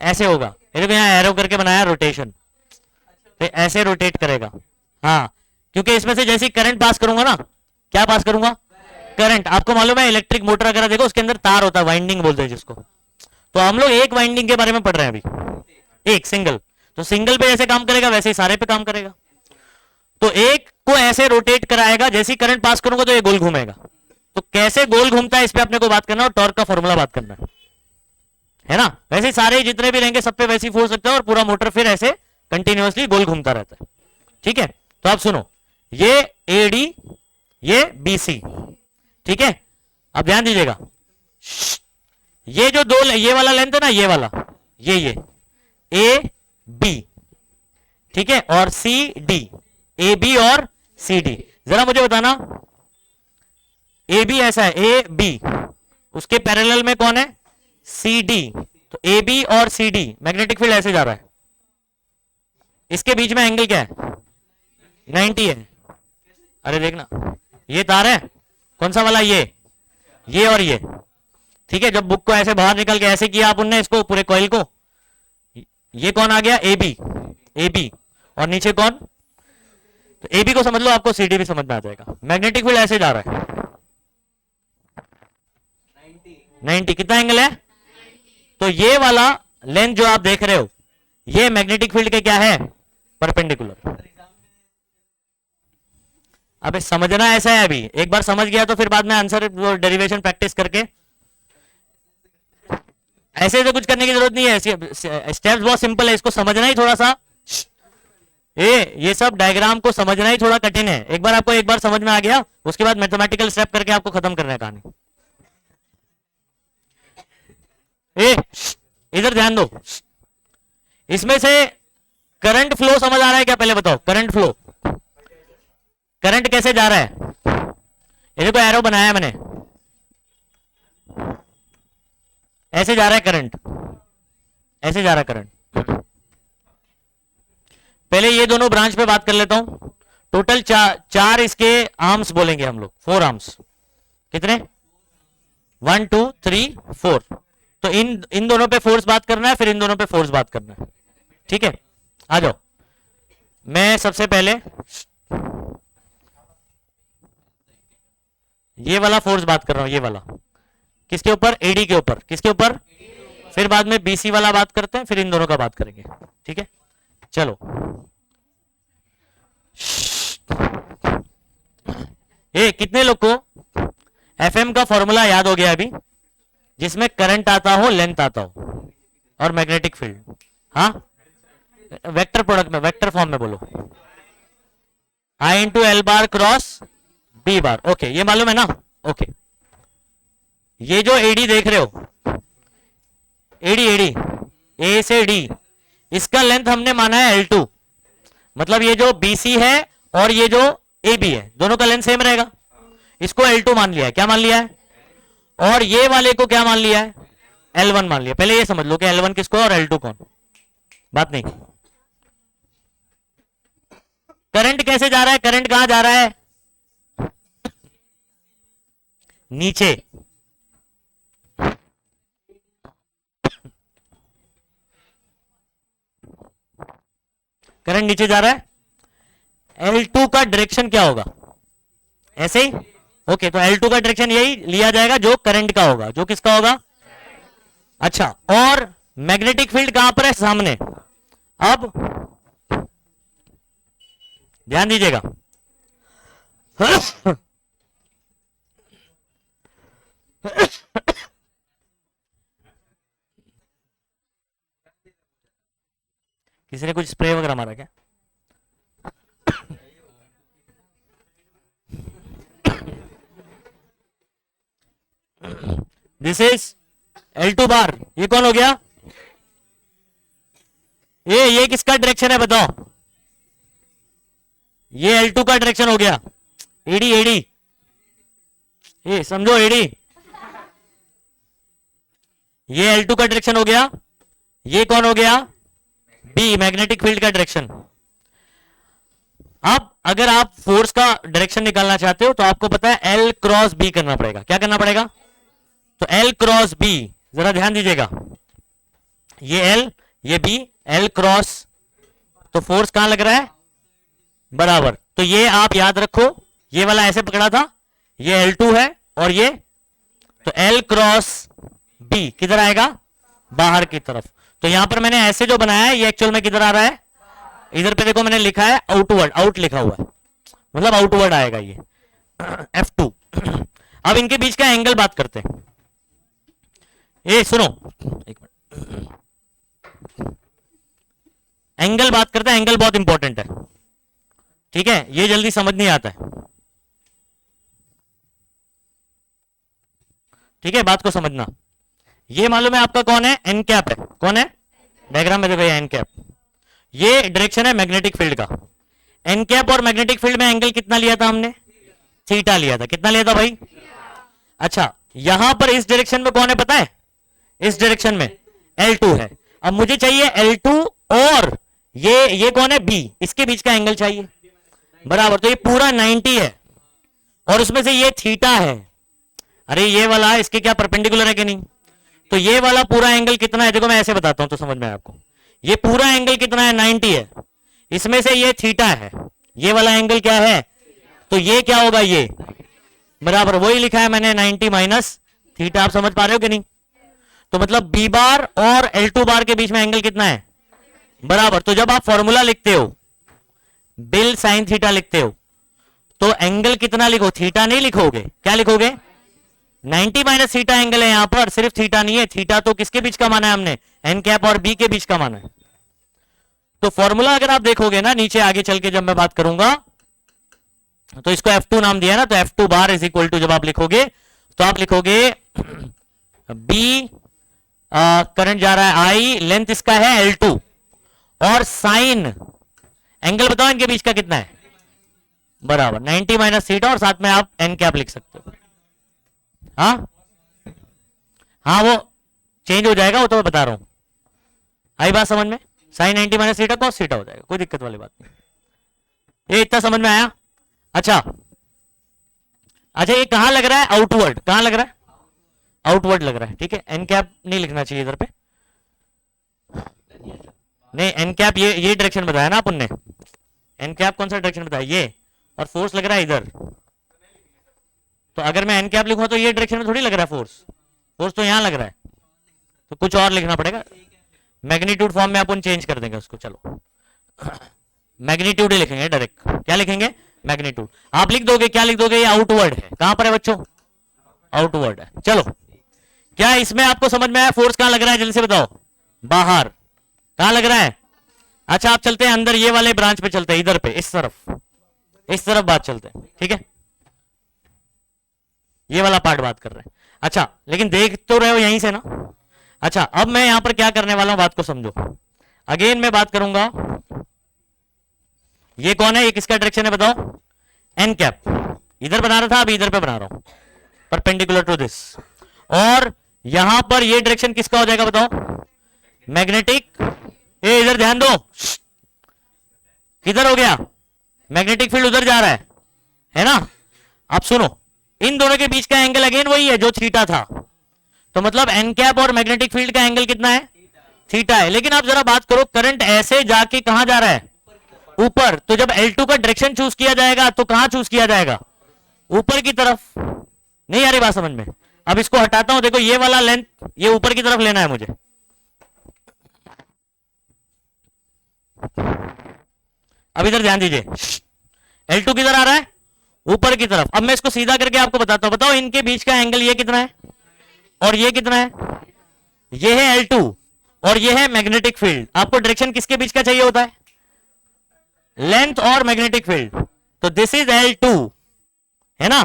ऐसे होगा, ये तो यहाँ एरो करके बनाया रोटेशन, तो ऐसे रोटेट करेगा, हाँ, क्योंकि इसमें से जैसे करंट पास करूंगा ना, क्या पास करूंगा, करंट। आपको मालूम है इलेक्ट्रिक मोटर अगर देखो उसके अंदर तार होता है, वाइंडिंग बोलते हैं जिसको, तो हम लोग एक वाइंडिंग के बारे में पढ़ रहे हैं अभी, एक सिंगल, तो सिंगल पे जैसे काम करेगा वैसे ही सारे पे काम करेगा। तो एक को ऐसे रोटेट कराएगा, जैसे ही करंट पास करूंगा तो ये गोल घूमेगा। तो कैसे गोल घूमता है इस पे अपने को बात करना है, और टॉर्क का फॉर्मूला बात करना है ना। वैसे सारे जितने भी रहेंगे सब पे वैसे ही फोर्स लगता है, और पूरा मोटर फिर ऐसे कंटिन्यूअसली गोल घूमता रहता है, ठीक है। तो आप सुनो, ये एडी, ये बीसी, ठीक है। अब ध्यान दीजिएगा, ये जो दो, ये वाला लेंथ है ना, ये वाला, ये ए बी, ठीक है, और सी डी, ए बी और सी डी। जरा मुझे बताना, ए बी ऐसा है, ए बी, उसके पैरेलल में कौन है, सी डी, तो ए बी और सी डी, मैग्नेटिक फील्ड ऐसे जा रहा है, इसके बीच में एंगल क्या है, 90 है। अरे देखना, ये तार है, कौन सा वाला, ये और ये, ठीक है। जब बुक को ऐसे बाहर निकल के ऐसे किया आप उनने इसको, पूरे कॉइल को, ये कौन आ गया, ए बी, और नीचे कौन, तो ए बी को समझ लो, आपको सी डी भी समझ में आ जाएगा। मैग्नेटिक फील्ड ऐसे जा रहा है, 90, कितना एंगल है, तो ये वाला लेंथ जो आप देख रहे हो ये मैग्नेटिक फील्ड के क्या है, परपेंडिकुलर। अबे समझना ऐसा है, अभी एक बार समझ गया तो फिर बाद में आंसर डेरिवेशन प्रैक्टिस करके ऐसे तो कुछ करने की जरूरत नहीं है, स्टेप्स बहुत सिंपल है, इसको समझना ही थोड़ा सा ये सब डायग्राम को समझना ही थोड़ा कठिन है। एक बार आपको एक बार समझ में आ गया, उसके बाद मैथमेटिकल स्टेप करके आपको खत्म करना है कहानी। इधर ध्यान दो, इसमें से करंट फ्लो समझ आ रहा है क्या, पहले बताओ करंट फ्लो, करंट कैसे जा रहा है। ये देखो एरो बनाया है मैंने, ऐसे जा रहा है करंट, ऐसे जा रहा है करंट। पहले ये दोनों ब्रांच पे बात कर लेता हूं। टोटल चार इसके आर्म्स बोलेंगे हम लोग, 4 आर्म्स। कितने, 1 2 3 4। तो इन दोनों पे फोर्स बात करना है, फिर इन दोनों पे फोर्स बात करना है, ठीक है। आ जाओ, मैं सबसे पहले ये वाला फोर्स बात कर रहा हूं, ये वाला किसके ऊपर, एडी के ऊपर, किसके ऊपर, फिर बाद में बीसी वाला बात करते हैं, फिर इन दोनों का बात करेंगे, ठीक है। चलो, कितने लोग को एफएम का फॉर्मूला याद हो गया अभी, जिसमें करंट आता हो, लेंथ आता हो और मैग्नेटिक फील्ड, हाँ वेक्टर प्रोडक्ट में, वेक्टर फॉर्म में बोलो, I into L bar cross B bar. Okay, ये मालूम है ना। ओके, ये जो एडी देख रहे हो, एडी एडी ए से डी, इसका लेंथ हमने माना है L2, मतलब ये जो BC है और ये जो AB है, दोनों का लेंथ सेम रहेगा। इसको L2 मान लिया है, क्या मान लिया है, और ये वाले को क्या मान लिया है, L1 मान लिया। पहले ये समझ लो कि L1 किसको और L2 कौन, बात नहीं। करंट कैसे जा रहा है, करंट कहां जा रहा है, नीचे। करंट नीचे जा रहा है, L2 का डायरेक्शन क्या होगा, ऐसे ही। ओके, तो L2 का डायरेक्शन यही लिया जाएगा जो करंट का होगा, जो किसका होगा। अच्छा, और मैग्नेटिक फील्ड कहां पर है, सामने। अब ध्यान दीजिएगा, किसी ने कुछ स्प्रे वगैरह मारा क्या, दिस इज L2 बार। ये कौन हो गया, ये किसका डायरेक्शन है बताओ, ये L2 का डायरेक्शन हो गया, एडी एडी, ये समझो एडी, ये L2 का डायरेक्शन हो गया, ये कौन हो गया, बी, मैग्नेटिक फील्ड का डायरेक्शन। अब अगर आप फोर्स का डायरेक्शन निकालना चाहते हो तो आपको पता है L क्रॉस B करना पड़ेगा। क्या करना पड़ेगा, तो L क्रॉस B, जरा ध्यान दीजिएगा, ये L ये B, L क्रॉस, तो फोर्स कहां लग रहा है, बराबर। तो ये आप याद रखो, ये वाला ऐसे पकड़ा था, ये L2 है और ये, तो L क्रॉस B किधर आएगा, बाहर की तरफ। तो यहां पर मैंने ऐसे जो बनाया है ये एक्चुअल में किधर आ रहा है, इधर पे देखो मैंने लिखा है आउटवर्ड, आउट लिखा हुआ है, मतलब आउटवर्ड आएगा ये F2। अब इनके बीच का एंगल बात करते हैं, ये सुनो एक मिनट, एंगल बात करते हैं, एंगल बहुत इंपॉर्टेंट है, ठीक है, ये जल्दी समझ नहीं आता है, ठीक है, बात को समझना। ये मालूम है आपका कौन है, एन कैप है, कौन है, डायग्राम में देखो ये एन कैप, ये डायरेक्शन है मैग्नेटिक फील्ड का। एन कैप और मैग्नेटिक फील्ड में एंगल कितना लिया था हमने, थीटा लिया था। कितना लिया था भाई, अच्छा यहां पर इस डायरेक्शन में कौन है पता है, इस डायरेक्शन में L2 है। अब मुझे चाहिए L2 और ये कौन है B, इसके बीच का एंगल चाहिए, बराबर। तो ये पूरा 90 है और उसमें से ये थीटा है, अरे ये वाला इसके क्या परपेंडिकुलर है कि नहीं, तो ये वाला पूरा एंगल कितना है, देखो मैं ऐसे बताता हूं तो समझ में आए आपको। ये पूरा एंगल कितना है, 90 है, इसमें से ये थीटा है, ये वाला एंगल क्या है, तो ये क्या होगा, ये बराबर वही लिखा है मैंने 90 माइनस थीटा। आप समझ पा रहे हो कि नहीं, तो मतलब बी बार और L2 बार के बीच में एंगल कितना है, बराबर। तो जब आप फॉर्मूला लिखते हो, बिल साइन थीटा लिखते हो, तो एंगल कितना लिखो, थीटा नहीं लिखोगे, क्या लिखोगे, 90 माइनस थीटा एंगल है यहां पर, सिर्फ थीटा नहीं है, थीटा तो किसके बीच का माना है हमने, एन कैप और बी के बीच का माना है। तो फॉर्मूला अगर आप देखोगे ना नीचे आगे चल के जब मैं बात करूंगा, तो इसको F2 नाम दिया ना, तो F2 bar is equal to, जब आप लिखोगे तो आप लिखोगे बी, करंट जा रहा है I, लेंथ इसका है L2, और साइन एंगल बताओ इनके बीच का कितना है, बराबर 90 माइनस थीटा, और साथ में आप एन कैप लिख सकते हो। हाँ हाँ, वो चेंज हो जाएगा, वो तो मैं बता रहा हूं, आई बात समझ में, sine 90 minus theta cos theta हो जाएगा, कोई दिक्कत वाली बात नहीं। ये इतना समझ में आया। अच्छा अच्छा, ये कहां लग रहा है, आउटवर्ड, कहां लग रहा है, आउटवर्ड लग रहा है, ठीक है। एन कैप नहीं लिखना चाहिए इधर पे, नहीं एन कैप ये डायरेक्शन बताया ना अपन ने, एन कैप कौन सा डायरेक्शन बताया, ये, और फोर्स लग रहा है इधर, तो अगर मैं एन कैप लिखूं तो ये डायरेक्शन में थोड़ी लग रहा है फोर्स, फोर्स तो यहां लग रहा है, तो कुछ और लिखना पड़ेगा, मैग्नीट्यूड फॉर्म में अपन चेंज कर देंगे उसको, चलो मैग्नीट्यूड ही लिखेंगे डायरेक्ट, क्या लिखेंगे, मैग्नीट्यूड। आप लिख दोगे, क्या लिख दोगे, ये आउटवर्ड है, कहां पर है बच्चों, आउटवर्ड है। चलो, क्या इसमें आपको समझ में आया, फोर्स कहां लग रहा है, जल्दी से बताओ, बाहर, कहां लग रहा है। अच्छा आप चलते हैं अंदर, ये वाले ब्रांच पे चलते हैं, इधर पे, इस तरफ बात चलते हैं, ठीक है, ये वाला पार्ट बात कर रहे हैं। अच्छा लेकिन देख तो रहे हो यहीं से ना। अच्छा अब मैं यहां पर क्या करने वाला हूं, बात को समझो, अगेन मैं बात करूंगा, ये कौन है, ये किसका डायरेक्शन है बताओ, एन कैप, इधर बना रहा था, अभी इधर पे बना रहा हूं, परपेंडिकुलर टू दिस, और यहां पर ये डायरेक्शन किसका हो जाएगा बताओ, मैग्नेटिक, ये इधर ध्यान दो, किधर हो गया, मैग्नेटिक फील्ड उधर जा रहा है ना। आप सुनो, इन दोनों के बीच का एंगल अगेन वही है जो थीटा था, तो मतलब एन कैप और मैग्नेटिक फील्ड का एंगल कितना है, थीटा है। लेकिन आप जरा बात करो, करंट ऐसे जाके कहां जा रहा है, ऊपर, तो जब L2 का डायरेक्शन चूज किया जाएगा तो कहां चूज किया जाएगा, ऊपर की तरफ। नहीं आ रही बात समझ में, अब इसको हटाता हूं, देखो ये वाला लेंथ ये ऊपर की तरफ लेना है मुझे, अब इधर ध्यान दीजिए, L2 किधर आ रहा है, ऊपर की तरफ। अब मैं इसको सीधा करके आपको बताता हूं, बताओ इनके बीच का एंगल ये कितना है और ये कितना है, ये है L2 और ये है मैग्नेटिक फील्ड। आपको डायरेक्शन किसके बीच का चाहिए होता है, लेंथ और मैग्नेटिक फील्ड, तो दिस इज L2 है ना,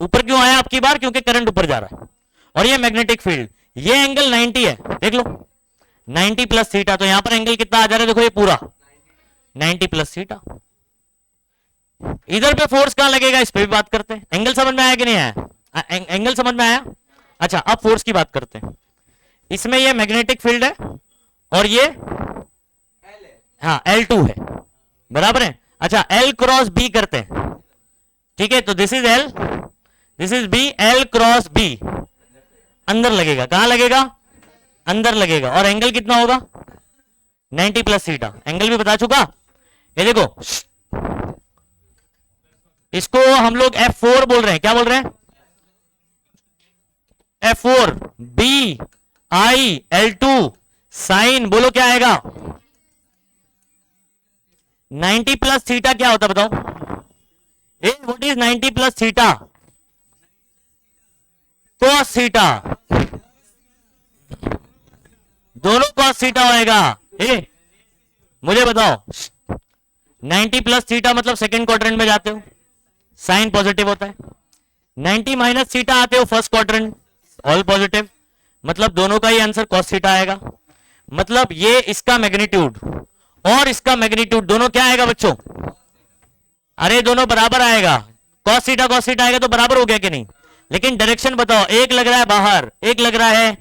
ऊपर क्यों आया आपकी बार, क्योंकि करंट ऊपर जा रहा है, और ये मैग्नेटिक फील्ड, ये एंगल 90 है, देख लो 90 प्लस थीटा, तो यहां पर एंगल कितना आ जा रहा है, देखो ये पूरा 90 प्लस थीटा। इधर पे फोर्स कहां लगेगा, इस पे भी बात करते हैं, एंगल समझ में आया कि नहीं आया, एंगल समझ में आया। अच्छा अब फोर्स की बात करते हैं, इसमें ये मैग्नेटिक फील्ड है और ये हाँ L2 है, बराबर है। अच्छा L क्रॉस B करते हैं, ठीक है, तो this is L, this is B, L cross B अंदर लगेगा, कहां लगेगा, अंदर लगेगा, और एंगल कितना होगा 90 प्लस थीटा, एंगल भी बता चुका। ये देखो इसको हम लोग F4 बोल रहे हैं, क्या बोल रहे हैं, F4 B I L2 sign, बोलो क्या आएगा, 90 प्लस थीटा क्या होता है बताओ, ए what is 90 plus theta, cos theta, दोनों कॉस थीटा होएगा। ए मुझे बताओ 90 प्लस थीटा मतलब सेकंड क्वाड्रेंट में जाते हो, साइन पॉजिटिव होता है, 90 माइनस थीटा आते हो फर्स्ट क्वाड्रेंट, ऑल पॉजिटिव, मतलब दोनों का ही आंसर कॉस थीटा आएगा। मतलब ये इसका मैग्नीट्यूड और इसका मैग्नीट्यूड दोनों क्या आएगा बच्चों, अरे दोनों बराबर आएगा, कॉस थीटा आएगा तो बराबर हो गया कि नहीं। लेकिन डायरेक्शन बताओ, एक लग रहा है बाहर, एक लग रहा है,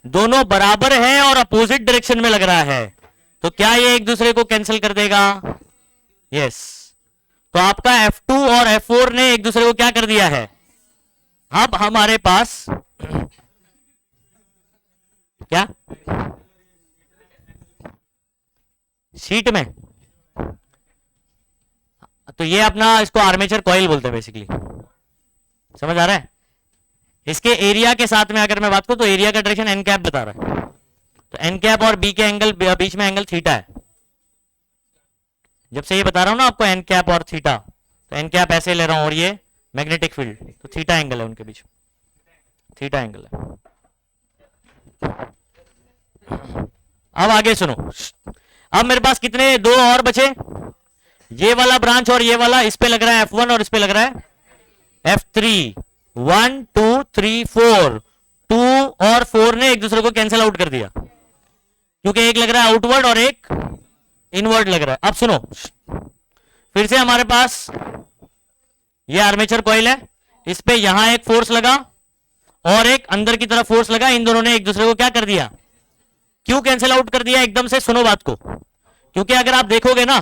दोनों बराबर है और अपोजिट डायरेक्शन में लग रहा है, तो क्या ये एक दूसरे को कैंसिल कर देगा, यस। तो आपका F2 और F4 ने एक दूसरे को क्या कर दिया है, अब हमारे पास क्या शीट में, तो ये अपना इसको आर्मेचर कॉइल बोलते हैं बेसिकली, समझ आ रहा है। इसके एरिया के साथ में अगर मैं बात करूं तो एरिया का डायरेक्शन एन कैप बता रहा है, तो एन कैप और बी के एंगल बीच में एंगल थीटा है। जब से ये बता रहा हूं ना आपको एन कैप और थीटा, तो एन कैप ऐसे ले रहा हूं और ये मैग्नेटिक फील्ड, तो थीटा एंगल है उनके बीच, थीटा एंगल है। अब आगे सुनो, अब मेरे पास कितने दो और बचे, ये वाला ब्रांच और ये वाला, इस पे लग रहा है F1 और इस पे लग रहा है F3। 1 2 3 4, 2 और 4 ने एक दूसरे को कैंसिल आउट कर दिया, क्योंकि एक लग रहा है आउटवर्ड और एक इनवर्ड लग रहा है। अब सुनो, फिर से हमारे पास ये आर्मेचर कॉइल है, इस पे यहां एक फोर्स लगा और एक अंदर की तरफ फोर्स लगा, इन दोनों ने एक दूसरे को क्या कर दिया, क्यों कैंसिल आउट कर दिया एकदम से, सुनो बात को। क्योंकि अगर आप देखोगे ना,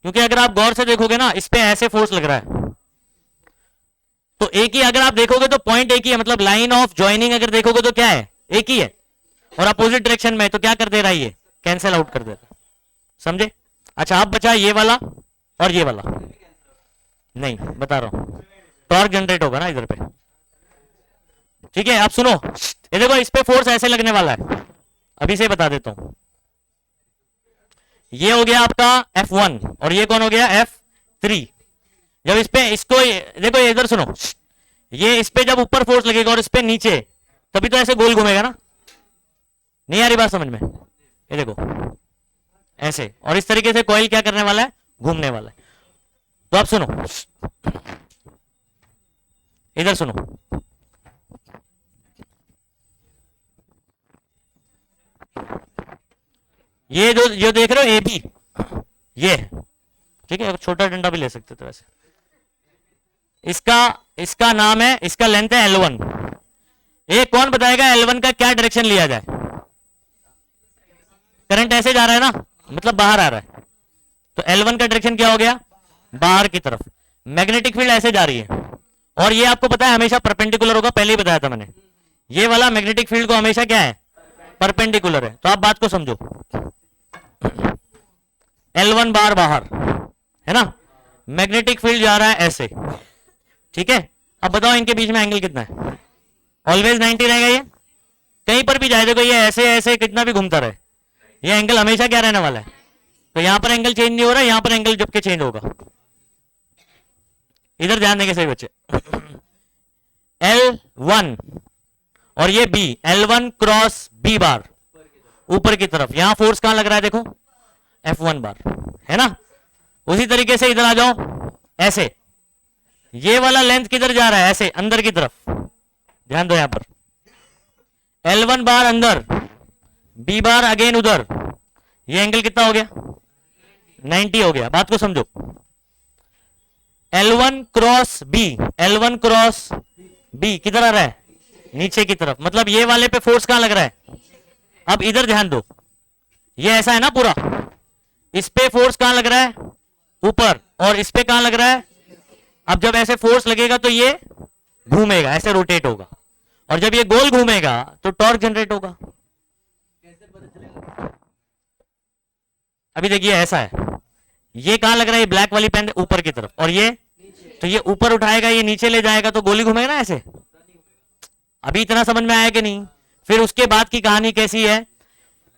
क्योंकि अगर आप गौर से देखोगे ना, इस पे ऐसे फोर्स लग रहा है, तो एक ही, अगर आप देखोगे तो पॉइंट एक ही है, मतलब लाइन ऑफ ज्वाइनिंग अगर देखोगे तो क्या है, एक ही है, और अपोजिट डायरेक्शन में, तो क्या कर दे रहा है ये, कैंसिल आउट कर दे रहा है, समझे। अच्छा, अब बचा ये वाला और ये वाला, नहीं बता रहा हूं, टॉर्क जनरेट होगा ना इधर पे, ठीक है। अब सुनो, ये देखो इस पे फोर्स ऐसे लगने वाला है, अभी से बता देता हूं। ये हो गया आपका F1 और ये कौन हो गया F3। जब इस पे इसको देखो, ये इधर सुनो, ये इस पे जब ऊपर फोर्स लगेगा और इस पे नीचे, तभी तो ऐसे गोल घूमेगा ना, नहीं आ रही बात समझ में, ये देखो ऐसे, और इस तरीके से कॉइल क्या करने वाला है, घूमने वाला है। तो अब सुनो, इधर सुनो, ये जो देख रहे हो AB, ये ठीक है, छोटा डंडा भी ले सकते थे वैसे, इसका नाम है, इसका लेंथ है L1। ये कौन बताएगा L1 का क्या डायरेक्शन लिया जाए, करंट ऐसे जा रहा है ना, मतलब बाहर आ रहा है, तो L1 का डायरेक्शन क्या हो गया, बाहर की तरफ। मैग्नेटिक फील्ड ऐसे जा रही है, और ये आपको पता है हमेशा परपेंडिकुलर होगा, पहले ही बताया था मैंने, ये वाला मैग्नेटिक फील्ड को हमेशा क्या है, परपेंडिकुलर है। तो आप बात को समझो, L1 बार बाहर है ना, मैग्नेटिक फील्ड जा रहा है ऐसे, ठीक है। अब बताओ इनके बीच में एंगल कितना है, ऑलवेज 90 रहेगा, ये कहीं पर भी जाए, देखो ये ऐसे ऐसे कितना भी घूमता रहे, ये एंगल हमेशा क्या रहने वाला है, तो यहां पर एंगल चेंज नहीं हो रहा है, यहां पर एंगल जबकि चेंज होगा। इधर ध्यान देंगे सही बच्चे, L1 और ये B, L1 क्रॉस B बार ऊपर की तरफ, यहां फोर्स कहां लग रहा है, देखो F1 बार है ना। उसी तरीके से इधर आ जाओ, ऐसे ये वाला लेंथ किधर जा रहा है, ऐसे अंदर की तरफ, ध्यान दो यहां पर, L1 बार अंदर, B बार अगेन उधर, ये एंगल कितना हो गया, 90 हो गया। बात को समझो, L1 cross B, L1 cross B किधर आ रहा है, नीचे की तरफ, मतलब ये वाले पे फोर्स कहां लग रहा है। अब इधर ध्यान दो, ये ऐसा है ना पूरा, इस पे फोर्स कहां लग रहा है, ऊपर, और इस पे कहां लग रहा है। अब जब ऐसे फोर्स लगेगा तो ये घूमेगा, ऐसे रोटेट होगा, और जब ये गोल घूमेगा तो टॉर्क जनरेट होगा। अभी देखिए ऐसा है, ये कहां लग रहा है, ये ब्लैक वाली पेन ऊपर की तरफ, और ये, तो ये ऊपर उठाएगा, ये नीचे ले जाएगा, तो गोली घूमेगा ना ऐसे। अभी इतना समझ में आया कि नहीं। फिर उसके बाद की कहानी कैसी है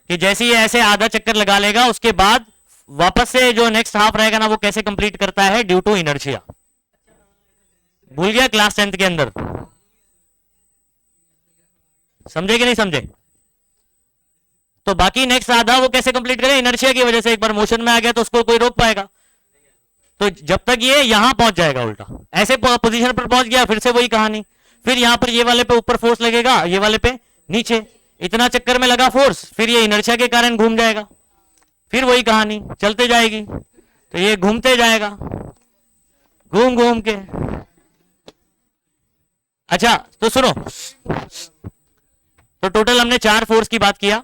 कि जैसे ये ऐसे आधा चक्कर लगा लेगा, उसके बाद वापस से जो नेक्स्ट हाफ रहेगा ना, वो कैसे कंप्लीट करता है, ड्यू टू इनर्शिया। भूल गया क्लास 10th के अंदर, समझे कि नहीं समझे। तो बाकी नेक्स्ट आधा वो कैसे कंप्लीट करे, इनर्शिया की वजह से। एक बार मोशन में आ गया तो उसको कोई रोक पाएगा, तो जब तक ये यहां पहुंच जाएगा, उल्टा ऐसे पोजीशन पर पहुंच गया, फिर से वही कहानी, फिर यहां पर ये वाले पे ऊपर फोर्स लगेगा, ये वाले पे नीचे, इतना चक्कर में लगा फोर्स, फिर ये इनर्शिया के कारण घूम जाएगा, फिर वही कहानी चलते जाएगी, तो ये घूमते जाएगा घूम घूम के। अच्छा तो सुनो, तो टोटल हमने 4 फोर्स की बात किया।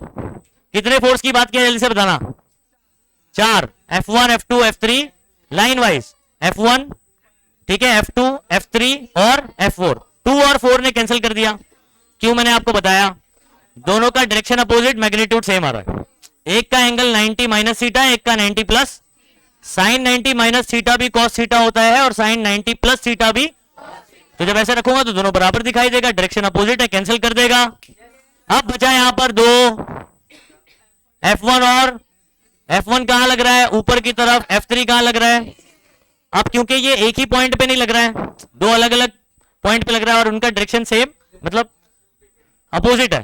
कितने फोर्स की बात किया जल्दी से बताना, 4, F1 F2 F3 line wise, F1 ठीक है, F2 F3 और F4। 2 और 4 ने कैंसिल कर दिया, क्यों, मैंने आपको बताया, दोनों का डायरेक्शन अपोजिट, मैग्नीट्यूड सेम आ रहा है। एक का एंगल 90 माइनस थीटा, एक का 90 प्लस, साइन 90 माइनस थीटा भी कॉस थीटा होता है, और साइन 90 प्लस थीटा भी, तो जब ऐसे रखूंगा तो दोनों बराबर दिखाई देगा, डायरेक्शन अपोजिट है, कैंसिल कर देगा। अब बचा यहां पर दो, F1 और F1 कहां लग रहा है, ऊपर की तरफ, F3 कहां लग रहा है। अब क्योंकि ये एक ही पॉइंट पे नहीं लग रहा है, दो अलग अलग पॉइंट पे लग रहा है और उनका डायरेक्शन सेम मतलब अपोजिट है,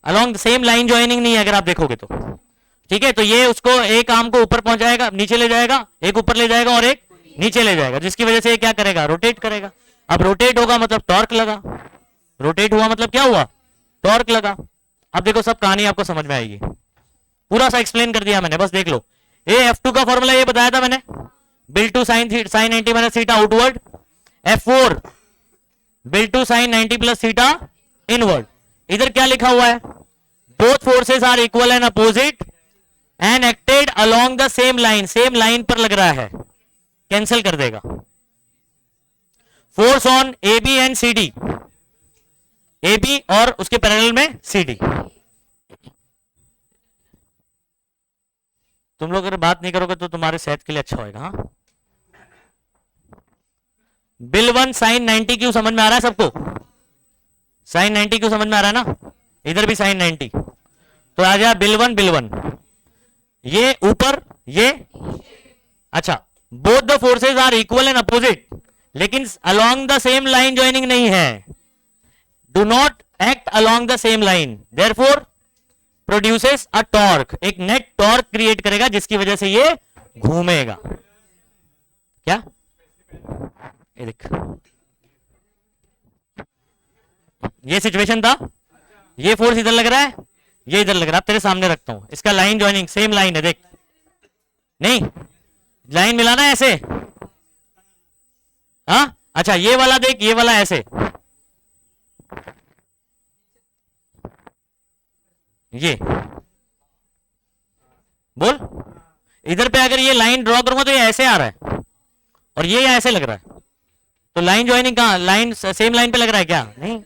अलोंग सेम लाइन ज्वाइनिंग नहीं है अगर आप देखोगे तो, ठीक है। तो ये उसको एक आर्म को ऊपर पहुंचाएगा, नीचे ले जाएगा, एक ऊपर ले जाएगा और एक नीचे ले जाएगा, जिसकी वजह से ये क्या करेगा, रोटेट करेगा। अब रोटेट होगा मतलब टॉर्क लगा, रोटेट हुआ मतलब क्या हुआ, टॉर्क लगा। अब देखो सब कहानी आपको समझ में आएगी, पूरा सा एक्सप्लेन कर दिया मैंने, बस देख लो। F2 का फॉर्मूला ये बताया था मैंने, BIL two sine 90 minus theta outward, F4 BIL two sine 90 plus theta inward. इधर क्या लिखा हुआ है, both forces are equal and opposite and acted along the same line, same line पर लग रहा है, कैंसिल कर देगा। Force on A B and C D, A B और उसके पैरेलल में सी डी। तुम लोग अगर बात नहीं करोगे तो तुम्हारे सेहत के लिए अच्छा होगा। हाँ, बिल 1 साइन 90 क्यों समझ में आ रहा है सबको, साइन 90 क्यों समझ में आ रहा है ना, इधर भी साइन 90, तो आ जाए बिल 1 ये ऊपर ये, अच्छा both the forces are equal and opposite, लेकिन along the same line joining नहीं है, do not act along the same line, therefore produces a torque, एक नेट टॉर्क क्रिएट करेगा जिसकी वजह से ये घूमेगा। क्या ये देख, ये सिचुएशन था, ये फोर्स इधर लग रहा है, ये इधर लग रहा है, तेरे सामने रखता हूं, इसका लाइन ज्वाइनिंग सेम लाइन है, देख नहीं लाइन मिलाना है ऐसे, हाँ अच्छा ये वाला देख, ये वाला ऐसे, ये बोल, इधर पे अगर ये लाइन ड्रॉ करूंगा तो ये ऐसे आ रहा है और ये ऐसे लग रहा है, तो लाइन ज्वाइनिंग कहां, लाइन सेम लाइन पे लग रहा है क्या, नहीं,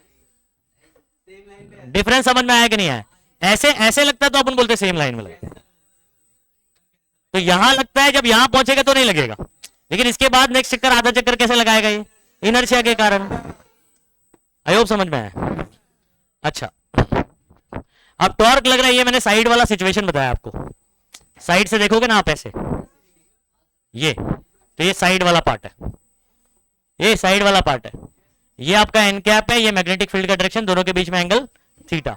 डिफरेंस समझ में आया कि नहीं आया, ऐसे ऐसे लगता है तो अपन बोलते सेम लाइन में लगता है, तो यहां लगता है, जब यहां पहुंचेगा तो नहीं लगेगा, लेकिन इसके बाद नेक्स्ट चक्कर आधा चक्कर कैसे लगाएगा, ये इनर्शिया के कारण। आई होप समझ में आया। अच्छा अब टॉर्क लग रहा है, ये मैंने साइड वाला सिचुएशन बताया आपको, साइड से देखोगे ना आप ऐसे, ये तो ये साइड वाला पार्ट है, ये साइड वाला पार्ट है, ये आपका एन कैप है, ये मैग्नेटिक फील्ड का डायरेक्शन, दोनों के बीच में एंगल थीटा,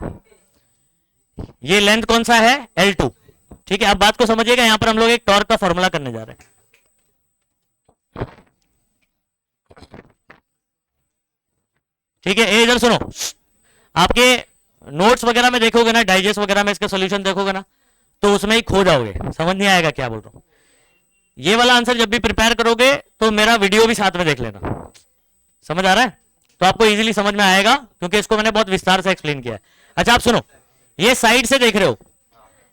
ये लेंथ कौन सा है L2, ठीक है। अब बात को समझिएगा, यहां पर हम लोग एक टॉर्क का फॉर्मूला करने जा रहे हैं, ठीक है। इधर सुनो, आपके नोट्स वगैरह में देखोगे ना, डाइजेस्ट वगैरह में इसका सॉल्यूशन देखोगे ना, तो उसमें ही खो जाओगे, समझ नहीं आएगा क्या बोल रहा हूं। ये वाला आंसर जब भी प्रिपेयर करोगे तो मेरा वीडियो भी साथ में देख लेना, समझ आ रहा है, तो आपको इजीली समझ में आएगा, क्योंकि इसको मैंने बहुत विस्तार से एक्सप्लेन किया है। अच्छा आप सुनो, ये साइड से देख रहे हो,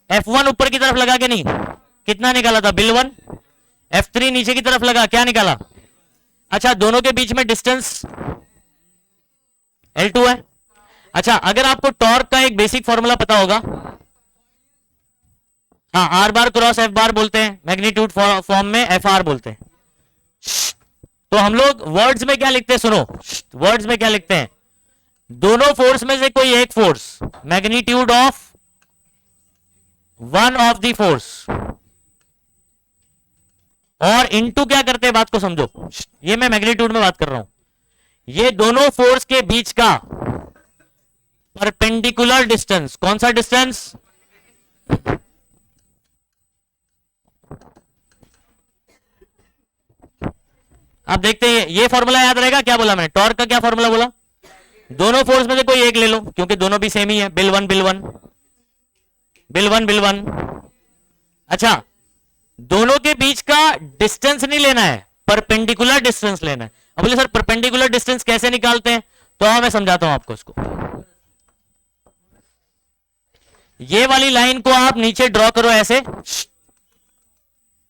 F1 ऊपर की तरफ लगा के नहीं, कितना निकाला था बिल 1, F3 नीचे की तरफ लगा, क्या निकाला, अच्छा दोनों के बीच में डिस्टेंस L2 है। अच्छा अगर आपको टॉर्क का एक बेसिक फॉर्मूला पता होगा, हाँ are bar cross F bar बोलते हैं, मैग्नीट्यूड फॉर्म में एफ आर बोलते हैं, तो हम लोग वर्ड्स में क्या लिखते हैं, सुनो वर्ड्स में क्या लिखते हैं, दोनों फोर्स में से कोई एक force, magnitude of one of the force, और इनटू क्या करते हैं, बात को समझो, ये मैं मैग्नीट्यूड में बात कर रहा हूं, ये दोनों फोर्स के बीच का परपेंडिकुलर डिस्टेंस, कौन सा डिस्टेंस, आप देखते हैं ये फॉर्मूला याद रहेगा, क्या बोला मैंने, टॉर्क का क्या फॉर्मूला बोला, दोनों फोर्स में से कोई एक ले लो, क्योंकि दोनों भी सेम ही है, बिल 1 बिल 1 बिल 1 बिल 1, अच्छा दोनों के बीच का डिस्टेंस नहीं लेना है, परपेंडिकुलर डिस्टेंस लेना है। अब बोले सर परपेंडिकुलर डिस्टेंस कैसे निकालते हैं, तो मैं समझाता हूं आपको इसको, ये वाली लाइन को आप नीचे ड्रॉ करो ऐसे,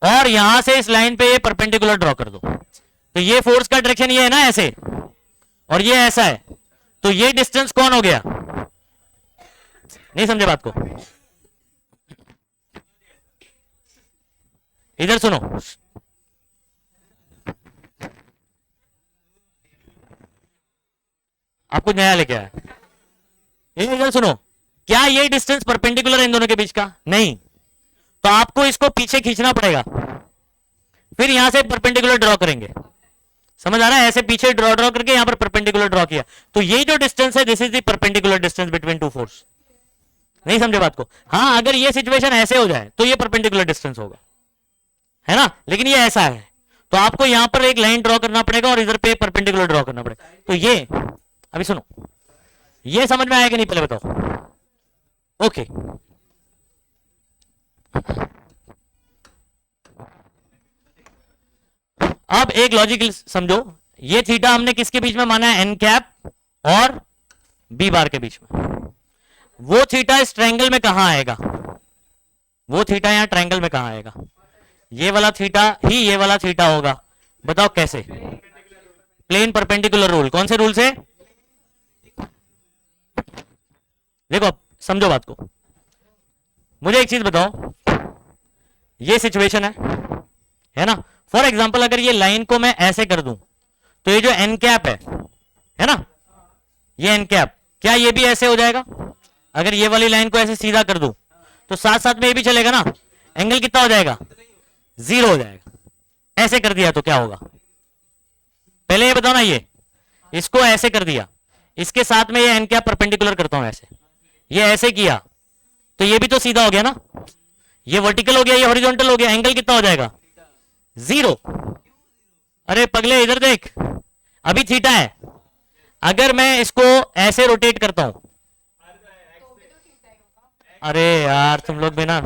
और यहां से इस लाइन पे ये परपेंडिकुलर ड्रॉ कर दो, तो ये फोर्स का डायरेक्शन ये है ना ऐसे, और ये ऐसा है, तो ये डिस्टेंस कौन हो गया, नहीं समझे बात को, इधर सुनो, आपको नया लेके आया। एक रिजल्ट सुनो, क्या ये डिस्टेंस परपेंडिकुलर है इन दोनों के बीच का? नहीं, तो आपको इसको पीछे खींचना पड़ेगा, फिर यहां से परपेंडिकुलर ड्रॉ करेंगे। समझ आ रहा है? ऐसे पीछे ड्रॉ करके यहां पर परपेंडिकुलर ड्रॉ किया, तो ये जो डिस्टेंस है this is the perpendicular distance between two force. नहीं समझे बात को? हाँ, अगर ये सिचुएशन ऐसे हो जाए तो ये परपेंडिकुलर डिस्टेंस होगा, है ना, लेकिन ये ऐसा है तो आपको यहां पर एक लाइन ड्रॉ करना पड़ेगा और इधर पे परपेंडिकुलर ड्रॉ करना पड़ेगा। तो ये अभी सुनो, ये समझ में आया कि नहीं पहले बताओ? ओके, अब एक लॉजिक समझो, ये थीटा हमने किसके बीच में माना है? एन कैप और बी बार के बीच में। वो थीटा इस ट्रायंगल में कहां आएगा? वो थीटा यहां ट्रायंगल में कहां आएगा? ये वाला थीटा ही ये वाला थीटा होगा। बताओ कैसे? Plane perpendicular rule. कौन से रूल से? देखो समझो बात को, मुझे एक चीज बताओ, ये सिचुएशन है ना, फॉर एग्जाम्पल अगर ये लाइन को मैं ऐसे कर दूं तो ये जो एन कैप है ना, ये एन कैप, क्या ये भी ऐसे हो जाएगा? अगर ये वाली लाइन को ऐसे सीधा कर दूं तो साथ साथ में ये भी चलेगा ना, एंगल कितना हो जाएगा? 0 हो जाएगा। ऐसे कर दिया तो क्या होगा? पहले ये बताओ ना, ये इसको ऐसे कर दिया, इसके साथ में ये एन कैप परपेंडिकुलर करता हूं ऐसे, ये ऐसे किया तो ये भी तो सीधा हो गया ना, ये वर्टिकल हो गया, ये हॉरिजॉन्टल हो गया, एंगल कितना हो जाएगा? 0। अरे पगले इधर देख, अभी थीटा है, अगर मैं इसको ऐसे रोटेट करता हूं, अरे यार तुम लोग भी ना,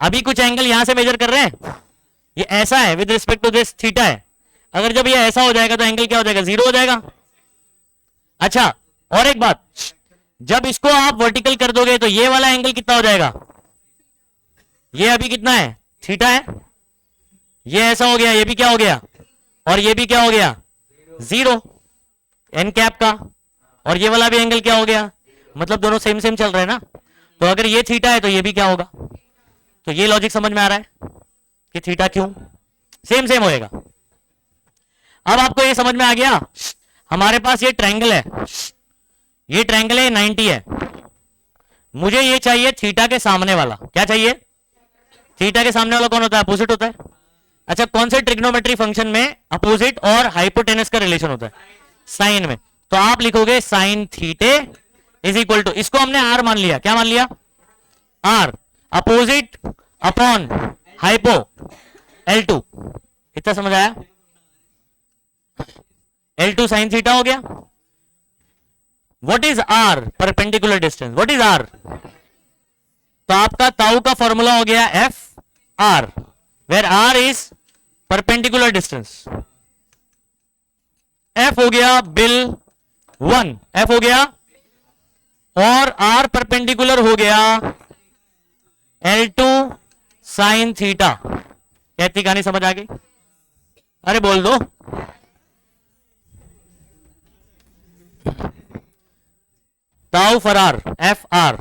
अभी कुछ एंगल यहां से मेजर कर रहे हैं, ये ऐसा है with respect to this theta है, अगर जब ये ऐसा हो जाएगा तो एंगल क्या हो जाएगा? 0 हो जाएगा। अच्छा, और एक बात, जब इसको आप वर्टिकल कर दोगे तो ये वाला एंगल कितना हो जाएगा? ये अभी कितना है? थीटा है, ये ऐसा हो गया, ये भी क्या हो गया, और ये भी क्या हो गया? 0 एन कैप का, और ये वाला भी एंगल क्या हो गया? मतलब दोनों सेम सेम चल रहे हैं ना, तो अगर ये थीटा है तो ये भी क्या होगा? तो ये लॉजिक समझ में आ रहा है कि थीटा क्यों सेम सेम होएगा। अब आपको ये समझ में आ गया, हमारे पास ये ट्रायंगल है, ये ट्रायंगल है 90 है, मुझे ये चाहिए थीटा के सामने वाला। क्या चाहिए? थीटा के सामने वाला कौन होता है? अपोजिट होता है। अच्छा, कौन से ट्रिग्नोमेट्री फंक्शन में अपोजिट और हाइपोटेनस का रिलेशन होता है? साइन में। तो आप लिखोगे sine theta is equal to, इसको हमने आर मान लिया। क्या मान लिया? R, opposite upon hypo L2। इतना समझ आया? L2 साइन थीटा हो गया। What is R? Perpendicular distance. What is R? तो आपका ताऊ का फॉर्मूला हो गया F R, where R is perpendicular distance. F हो गया बिल 1, एफ हो गया, और आर परपेंडिकुलर हो गया L2 साइन थीटा। कहती कहानी समझ आ गई? अरे बोल दो। ताऊ फरार एफ आर,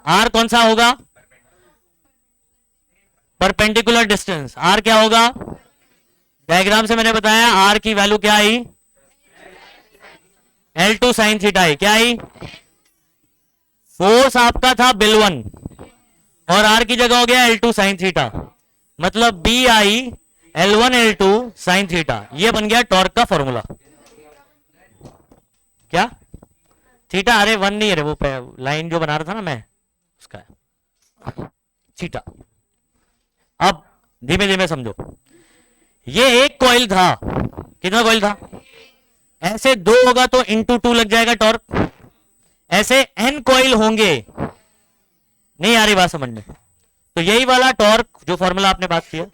आर कौन सा होगा? Perpendicular distance. आर क्या होगा? डायग्राम से मैंने बताया आर की वैल्यू क्या आई? L2 साइन थीटा आई। क्या आई? फोर्स आपका था बिल 1 और आर की जगह हो गया L2 साइन थीटा, मतलब B I L1 L2 sine theta. ये बन गया टॉर्क का फॉर्मूला। क्या थीटा? अरे 1 नहीं है, वो लाइन जो बना रहा था ना मैं, उसका है थीटा। अब धीमे धीमे समझो, ये एक कॉइल था, कितना कॉइल था? ऐसे 2 होगा तो इंटू 2 लग जाएगा टॉर्क, ऐसे n कॉइल होंगे। नहीं आ रही बात समझ में? तो यही वाला टॉर्क जो फॉर्मूला आपने बात किया,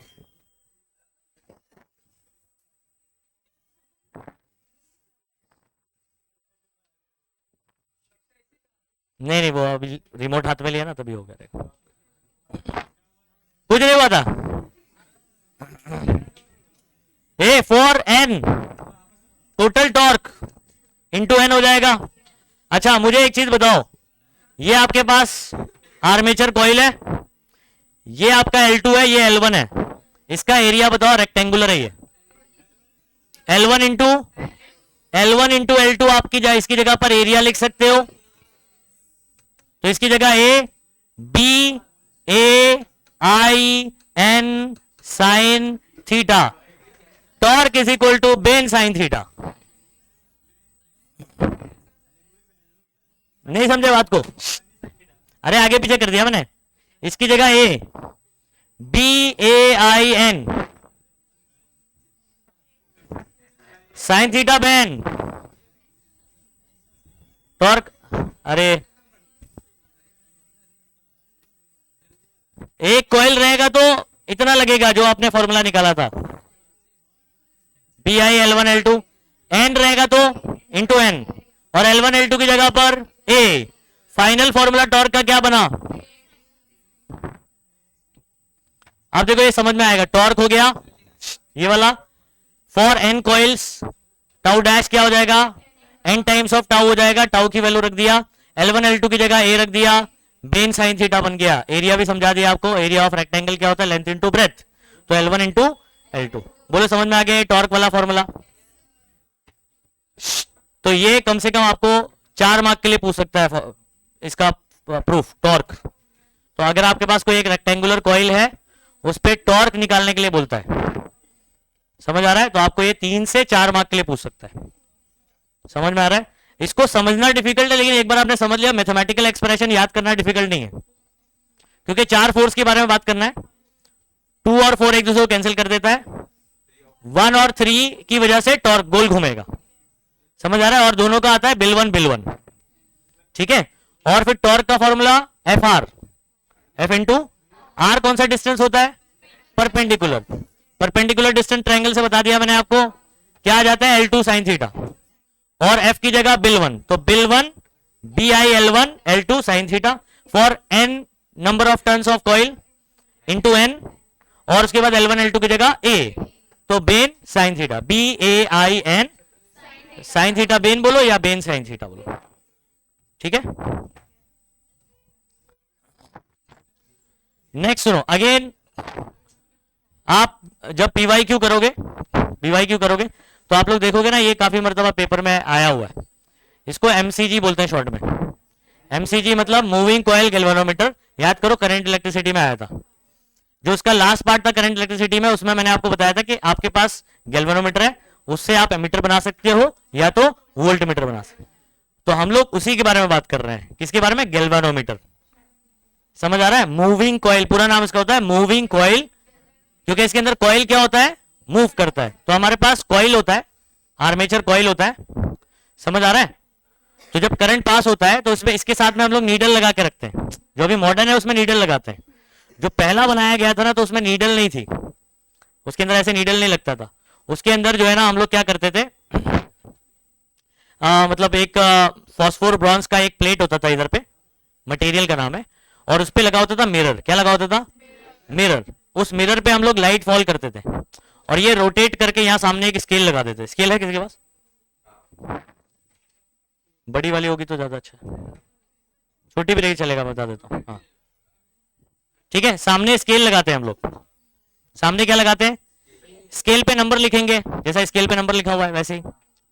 नहीं नहीं, वो अभी रिमोट हाथ में लिया ना तभी हो गया, कुछ नहीं हुआ था। A for N total torque into N हो जाएगा। अच्छा मुझे एक चीज बताओ, ये आपके पास आर्मेचर कॉइल है, ये आपका L2 है, ये L1 है, इसका एरिया बताओ, रेक्टेंगुलर है ये, L1 into L1 into L2 आपकी इसकी जगह पर एरिया लिख सकते हो, तो इसकी जगह BAIN sine theta, torque is equal to BAN sine theta. नहीं समझे बात को? अरे आगे पीछे कर दिया मैंने। इसकी जगह BAIN sine theta Ben torque. अरे एक कॉइल रहेगा तो इतना लगेगा जो आपने फॉर्मूला निकाला था, BI L1 L2, एन रहेगा तो इंटू एन, और L1 L2 की जगह पर A। फाइनल फॉर्मूला टॉर्क का क्या बना? आप देखो ये समझ में आएगा। टॉर्क हो गया ये वाला, for N coils tau dash क्या हो जाएगा? एन टाइम्स ऑफ टाउ हो जाएगा, टाउ की वैल्यू रख दिया, L1 L2 की जगह A रख दिया, बेन साइन थीटा बन गया। एरिया भी समझा दिया आपको, एरिया ऑफ रेक्टेंगल क्या होता है? लेंथ इंटू ब्रेथ, तो L1 इंटू L2। बोलो समझ में आ गया टॉर्क वाला फॉर्मूला? तो ये कम से कम आपको 4 मार्क के लिए पूछ सकता है इसका प्रूफ, टॉर्क। तो अगर आपके पास कोई एक रेक्टेंगुलर कॉइल है, उस पर टॉर्क निकालने के लिए बोलता है, समझ आ रहा है? तो आपको ये 3 से 4 मार्क के लिए पूछ सकता है। समझ में आ रहा है? इसको समझना डिफिकल्ट है, लेकिन एक बार आपने समझ लिया, मैथमेटिकल एक्सप्रेशन याद करना डिफिकल्ट नहीं है, क्योंकि 4 फोर्स के बारे में बात करना है। 2 और 4 एक दूसरे को कैंसिल कर देता है, 1 और 3 की वजह से टॉर्क गोल घूमेगा। समझ आ रहा है? और दोनों का आता है बिल वन, ठीक है। और फिर टॉर्क का formula FR, F into R कौन सा डिस्टेंस होता है? परपेंडिकुलर। परपेंडिकुलर डिस्टेंस ट्रायंगल से बता दिया मैंने आपको, क्या आ जाता है? L2 sine theta. और F की जगह बिल 1, तो bill 1 BIL1 L2 sine theta for n number of turns of coil into n, और उसके बाद L1 L2 की जगह A, तो Ben sine theta, BAIN sine theta Ben बोलो या बेन साइन थीटा बोलो, ठीक है। नेक्स्ट सुनो, अगेन आप जब PYQ करोगे तो आप लोग देखोगे ना, ये काफी मर्तबा पेपर में आया हुआ है। इसको MCG बोलते हैं शॉर्ट में। MCG मतलब मूविंग कॉइल गैल्वेनोमीटर। याद करो, करंट इलेक्ट्रिसिटी में आया था। जो उसका लास्ट पार्ट था करंट इलेक्ट्रिसिटी में, उसमें मैंने आपको बताया था कि आपके पास गैल्वेनोमीटर है, उससे आप एमीटर बना सकते हो या तो वोल्ट मीटर बना सकते हो। तो हम लोग उसी के बारे में बात कर रहे हैं। किसके बारे में? गैल्वेनोमीटर। समझ आ रहा है? मूविंग कॉइल, पूरा नाम इसका होता है मूविंग कॉइल, क्योंकि इसके अंदर कॉइल क्या होता है? मूव करता है। तो हमारे पास कॉइल होता है, आर्मेचर कॉइल होता है। समझ आ रहा है? तो जब करंट पास होता है तो इसमें इसके साथ में हम लोग नीडल लगा के रखते हैं। जो भी मॉडर्न है उसमें नीडल लगाते हैं। जो पहला बनाया गया था ना, तो उसमें नीडल नहीं थी, उसके अंदर ऐसे नीडल नहीं लगता था। उसके अंदर जो है ना, हम लोग क्या करते थे, मतलब एक फॉस्फोर ब्रॉन्ज का एक प्लेट होता था इधर पे, मटेरियल का नाम है, और उस पे लगा होता था मिरर। क्या लगा होता था? मिरर। उस मिरर पे हम लोग लाइट फॉल करते थे, और ये रोटेट करके यहाँ सामने एक स्केल लगा देते। स्केल है किसी के पास? बड़ी वाली होगी तो ज्यादा अच्छा, छोटी भी रही चलेगा, बता देता हूँ। हाँ ठीक है, सामने स्केल लगाते हैं हम लोग। सामने क्या लगाते हैं? स्केल पे नंबर लिखेंगे, जैसा स्केल पे नंबर लिखा हुआ है वैसे ही।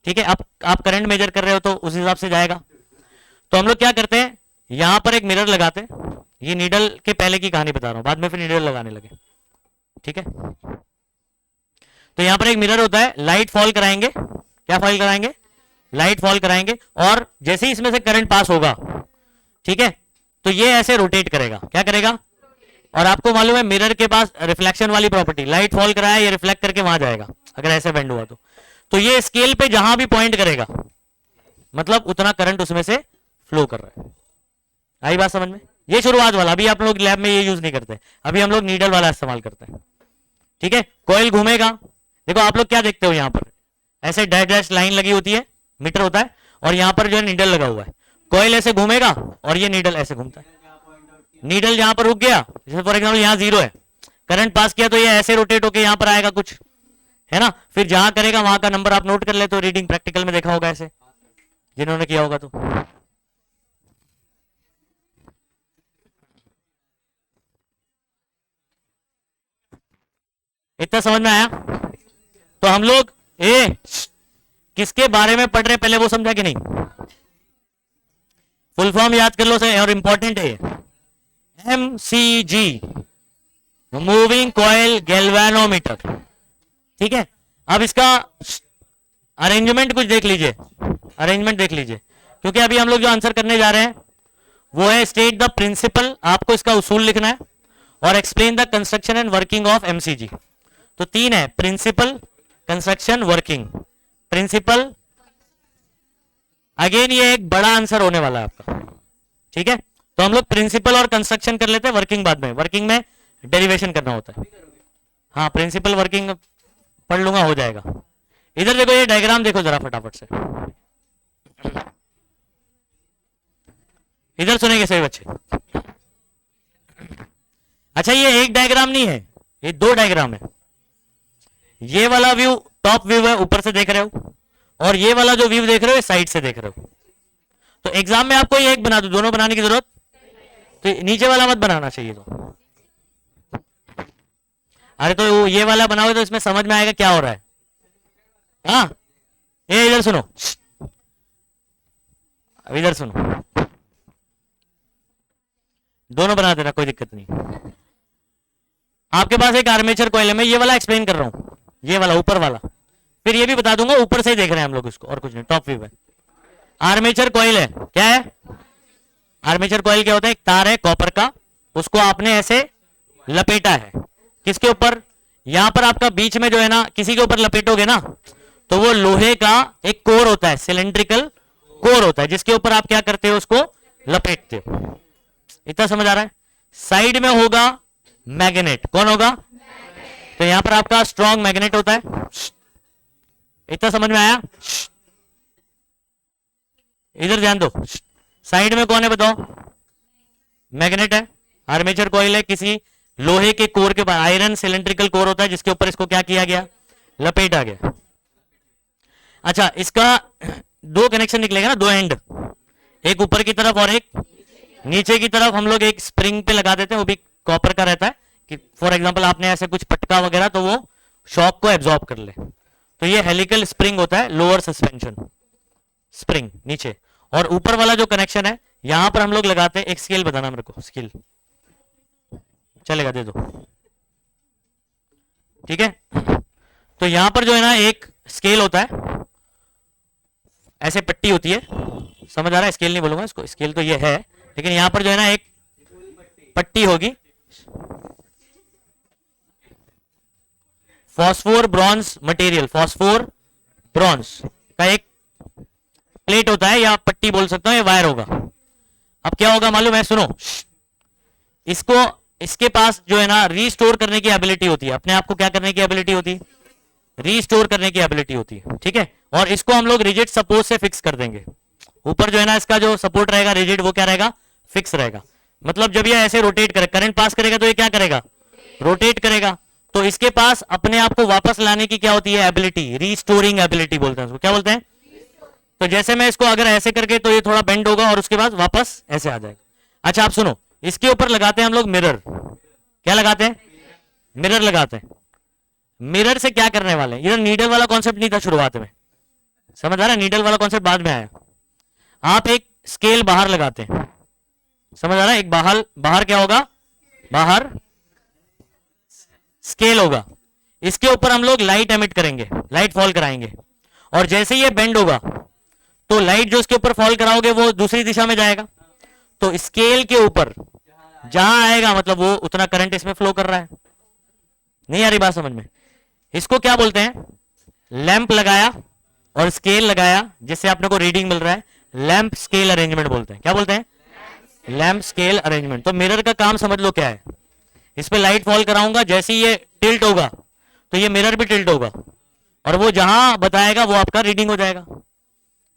ठीक है, आप करंट मेजर कर रहे हो तो उस हिसाब से जाएगा। तो हम लोग क्या करते हैं, यहां पर एक मिरर लगाते हैं। ये नीडल के पहले की कहानी बता रहा हूं, बाद में फिर नीडल लगाने लगे। ठीक है, तो यहां पर एक मिरर होता है, लाइट फॉल कराएंगे। क्या फॉल कराएंगे? लाइट फॉल कराएंगे, और जैसे ही इसमें से करंट पास होगा, ठीक है, तो ये ऐसे रोटेट करेगा। क्या करेगा? और आपको मालूम है मिरर के पास रिफ्लेक्शन वाली प्रॉपर्टी, लाइट फॉल कराया, ये रिफ्लेक्ट करके वहां जाएगा अगर ऐसे बेंड हुआ तो ये स्केल पे जहां भी पॉइंट करेगा, मतलब उतना करंट उसमें से फ्लो कर रहा है। आई बात समझ में? ये शुरुआत वाला, अभी आप लोग लैब में ये यूज नहीं करते, अभी हम लोग नीडल वाला इस्तेमाल करते हैं। ठीक है, कॉइल घूमेगा। देखो आप लोग क्या देखते हो, यहां पर ऐसे डैश डैश लाइन लगी होती है, मीटर होता है, और यहां पर जो है नीडल लगा हुआ है। कॉइल ऐसे घूमेगा और ये नीडल ऐसे घूमता है। नीडल यहां पर रुक गया, जैसे फॉर एग्जांपल यहां 0 है, करंट पास किया तो ये ऐसे रोटेट होके यहां पर आएगा कुछ, है ना। फिर जहां करेगा वहां का नंबर आप नोट कर ले, तो रीडिंग प्रैक्टिकल में देखा होगा ऐसे, जिन्होंने किया होगा तो। इतना समझ में आया? तो हम लोग किसके बारे में पढ़ रहे पहले वो समझा कि नहीं? फुल फॉर्म याद कर लो सर, और इंपॉर्टेंट है MCG, मूविंग कॉइल गैल्वेनोमीटर। ठीक है, अब इसका अरेंजमेंट कुछ देख लीजिए, अरेंजमेंट देख लीजिए, क्योंकि अभी हम लोग जो आंसर करने जा रहे हैं वो है स्टेट द प्रिंसिपल, आपको इसका उसूल लिखना है, और explain the construction and working of MCG। तो 3 है, principle, construction, working. Principle, again ये एक बड़ा आंसर होने वाला है आपका। ठीक है, तो हम लोग प्रिंसिपल और कंस्ट्रक्शन कर लेते हैं, वर्किंग बाद में, वर्किंग में डेरिवेशन करना होता है। हाँ, प्रिंसिपल वर्किंग पढ़ लूंगा, हो जाएगा। इधर देखो, ये डायग्राम देखो जरा फटाफट से, इधर सुनेंगे सभी बच्चे। अच्छा, ये एक डायग्राम नहीं है, ये 2 डायग्राम है। ये वाला व्यू टॉप व्यू है, ऊपर से देख रहे हो, और ये वाला जो व्यू देख रहे हो साइड से देख रहे हो। तो एग्जाम में आपको ये एक बना दो, दोनों बनाने की जरूरत, तो नीचे वाला मत बनाना चाहिए। तो अरे तो ये वाला बनाओगे तो इसमें समझ में आएगा क्या हो रहा है। हाँ, ये इधर सुनो, अब इधर सुनो, दोनों बना देना, कोई दिक्कत नहीं। आपके पास एक आर्मेचर कॉइल है, मैं ये वाला एक्सप्लेन कर रहा हूं, ये वाला ऊपर वाला, फिर ये भी बता दूंगा, ऊपर से ही देख रहे हैं हम लोग इसको, और कुछ नहीं, टॉप व्यू है। आर्मेचर कॉइल है, क्या है आर्मेचर कॉइल? क्या होता है? एक तार है कॉपर का, उसको आपने ऐसे लपेटा है, किसके ऊपर? यहां पर आपका बीच में जो है ना, किसी के ऊपर लपेटोगे ना तो वो लोहे का एक कोर होता है, सिलेंड्रिकल कोर होता है, जिसके ऊपर आप क्या करते हो, उसको लपेटते हो। इतना समझ आ रहा है? साइड में होगा मैग्नेट, कौन होगा? तो यहां पर आपका स्ट्रॉन्ग मैग्नेट होता है। इतना समझ में आया? इधर ध्यान दो, साइड में कौन है बताओ? मैग्नेट है। आर्मेचर कॉइल है, किसी लोहे के कोर के बाद, आयरन सिलेंड्रिकल कोर होता है, जिसके ऊपर इसको क्या किया गया? लपेटा गया। अच्छा, इसका 2 कनेक्शन निकलेगा ना, 2 एंड, एक ऊपर की तरफ और एक नीचे की तरफ। हम लोग एक स्प्रिंग पे लगा देते हैं, वो भी कॉपर का रहता है, कि फॉर एग्जांपल आपने ऐसे कुछ पटका वगैरह तो वो शॉक को एब्जॉर्ब कर ले। तो ये हेलिकल स्प्रिंग होता है, लोअर सस्पेंशन स्प्रिंग नीचे। और ऊपर वाला जो कनेक्शन है, यहां पर हम लोग लगाते हैं, एक स्केल बताना मेरे को, स्केल चलेगा, दे दो। ठीक है, तो यहां पर जो है ना एक स्केल होता है, ऐसे पट्टी होती है, समझ आ रहा है? स्केल नहीं बोलूंगा इसको, स्केल तो ये है, लेकिन यहां पर जो है ना एक पट्टी होगी, phosphor bronze material, phosphor bronze का एक प्लेट होता है, या पट्टी बोल सकता हूं, या वायर होगा। अब क्या होगा मालूम है? सुनो, इसको, इसके पास जो है ना रीस्टोर करने की एबिलिटी होती है, अपने आप को क्या करने की एबिलिटी होती है? रीस्टोर करने की एबिलिटी होती है। ठीक है, और इसको हम लोग रिजिड सपोर्ट से फिक्स कर देंगे। ऊपर जो है ना इसका जो सपोर्ट रहेगा रिजिड, वो क्या रहेगा? फिक्स रहेगा। मतलब जब ये ऐसे रोटेट करे, करंट पास करेगा तो ये क्या करेगा? रोटेट करेगा। तो इसके पास अपने आप को वापस लाने की क्या होती है? एबिलिटी, रीस्टोरिंग एबिलिटी बोलते हैं उसको। क्या बोलते हैं? तो जैसे मैं इसको अगर ऐसे करके, तो ये थोड़ा बेंड होगा और उसके बाद वापस ऐसे आ जाएगा। अच्छा, आप सुनो, इसके ऊपर लगाते हैं हम लोग मिरर। क्या लगाते हैं? मिरर लगाते हैं। मिरर से क्या करने वाले हैं? इधर नीडल वाला कॉन्सेप्ट नहीं था शुरुआत में, समझ आ रहा है? नीडल वाला कॉन्सेप्ट बाद में आया। आप एक स्केल बाहर लगाते हैं, समझ आ रहा है? एक बाहर क्या होगा? बाहर स्केल होगा, इसके ऊपर हम लोग लाइट एमिट करेंगे, लाइट फॉल कराएंगे, और जैसे ये बेंड होगा तो लाइट जो इसके ऊपर फॉल कराओगे वो दूसरी दिशा में जाएगा। तो स्केल के ऊपर जहां आएगा मतलब वो उतना करंट इसमें फ्लो कर रहा है। नहीं आ रही बात समझ में? इसको क्या बोलते हैं? लैंप लगाया और स्केल लगाया, जिससे आपने को रीडिंग मिल रहा है, लैंप स्केल अरेंजमेंट बोलते हैं। क्या बोलते हैं? Lamp scale arrangement. तो मिरर का काम समझ लो क्या है। इस पे लाइट फॉल कराऊंगा, जैसे ही ये टिल्ट होगा तो ये मिरर भी टिल्ट होगा, और वो जहां बताएगा वो आपका रीडिंग हो जाएगा।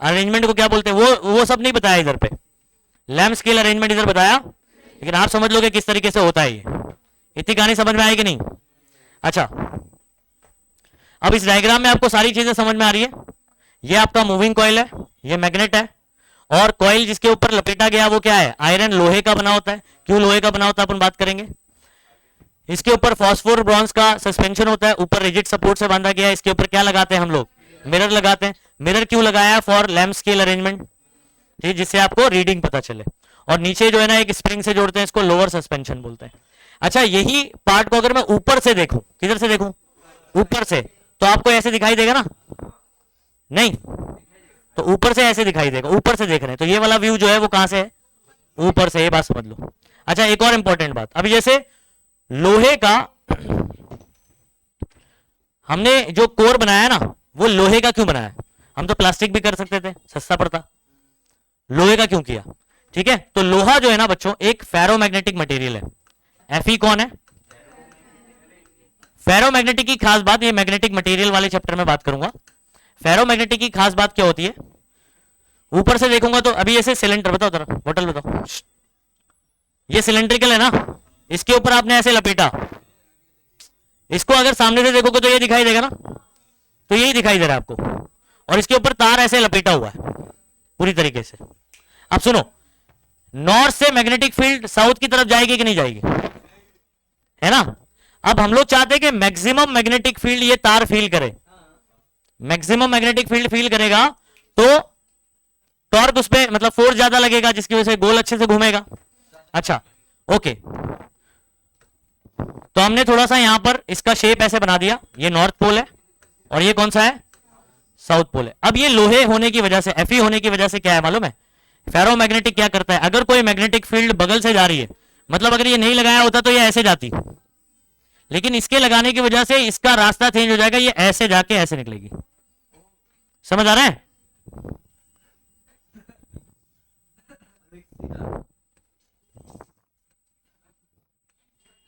अरेंजमेंट को क्या बोलते हैं? वो सब नहीं बताया इधर पे, लैंप स्केल अरेंजमेंट इधर बताया, लेकिन आप समझ लोगे किस तरीके से होता है ये। इतनी कहानी समझ में आएगी नहीं? अच्छा, अब इस डायग्राम में आपको सारी चीजें समझ में आ रही है। ये आपका मूविंग कॉइल है, ये मैग्नेट है, और कॉइल जिसके ऊपर लपेटा गया वो क्या है? आयरन, लोहे का बना होता है। क्यों लोहे का बना होता है अपन बात करेंगे। इसके ऊपर फॉस्फोर ब्रॉन्ज का सस्पेंशन होता है, ऊपर रिजिड सपोर्ट से बांधा गया है। इसके ऊपर क्या लगाते हैं हम लोग? मिरर लगाते हैं। मिरर क्यों लगाया? फॉर लैम्प स्केल अरेंजमेंट, ठीक, जिससे आपको रीडिंग पता चले। और नीचे जो है ना एक स्प्रिंग से जोड़ते हैं, इसको लोअर सस्पेंशन बोलते हैं। अच्छा, यही पार्ट को अगर मैं ऊपर से देखूं, किधर से देखूं? ऊपर से, तो आपको ऐसे दिखाई देगा ना? नहीं, तो ऊपर से ऐसे दिखाई देगा। ऊपर से देख रहे हैं तो ये वाला व्यू जो है वो कहां से है? ऊपर से, ये बात समझ लो। अच्छा, एक और इंपॉर्टेंट बात, अभी जैसे लोहे का हमने जो कोर बनाया ना, वो लोहे का क्यों बनाया? हम तो प्लास्टिक भी कर सकते थे, सस्ता पड़ता। लोहे का क्यों किया? ठीक है, तो लोहा जो है ना बच्चों एक फेरोमैग्नेटिक मटेरियल है। Fe कौन है? फेरोमैग्नेटिक की खास बात, ये मैग्नेटिक मटेरियल वाले चैप्टर में बात करूंगा। फेरोमैग्नेटिक की खास बात क्या होती है? ऊपर से देखूंगा तो अभी ऐसे सिलेंडर, बताओ जरा, बोतल बताओ, ये सिलेंड्रिकल है ना, इसके ऊपर आपने ऐसे लपेटा, इसको अगर सामने से देखोगे तो ये दिखाई देगा ना, तो यही दिखाई दे रहा है आपको। और इसके ऊपर तार ऐसे लपेटा हुआ है पूरी तरीके से। अब सुनो, नॉर्थ से मैग्नेटिक फील्ड साउथ की तरफ जाएगी कि नहीं जाएगी? है ना? अब हम लोग चाहते हैं कि मैक्सिमम मैग्नेटिक फील्ड ये तार फील करे। मैक्सिमम मैग्नेटिक फील्ड फील करेगा तो टॉर्क उस पर, मतलब फोर्स ज्यादा लगेगा, जिसकी वजह से गोल अच्छे से घूमेगा। अच्छा, ओके, तो हमने थोड़ा सा यहां पर इसका शेप ऐसे बना दिया, ये नॉर्थ पोल है और ये कौन सा है? साउथ पोल है। अब ये लोहे होने की वजह से, Fe होने की वजह से क्या है मालूम है? फेरोमैग्नेटिक क्या करता है, अगर कोई मैग्नेटिक फील्ड बगल से जा रही है, मतलब अगर ये नहीं लगाया होता तो ये ऐसे जाती, लेकिन इसके लगाने की वजह से इसका रास्ता चेंज हो जाएगा, ये ऐसे जाके ऐसे निकलेगी। समझ आ रहा है?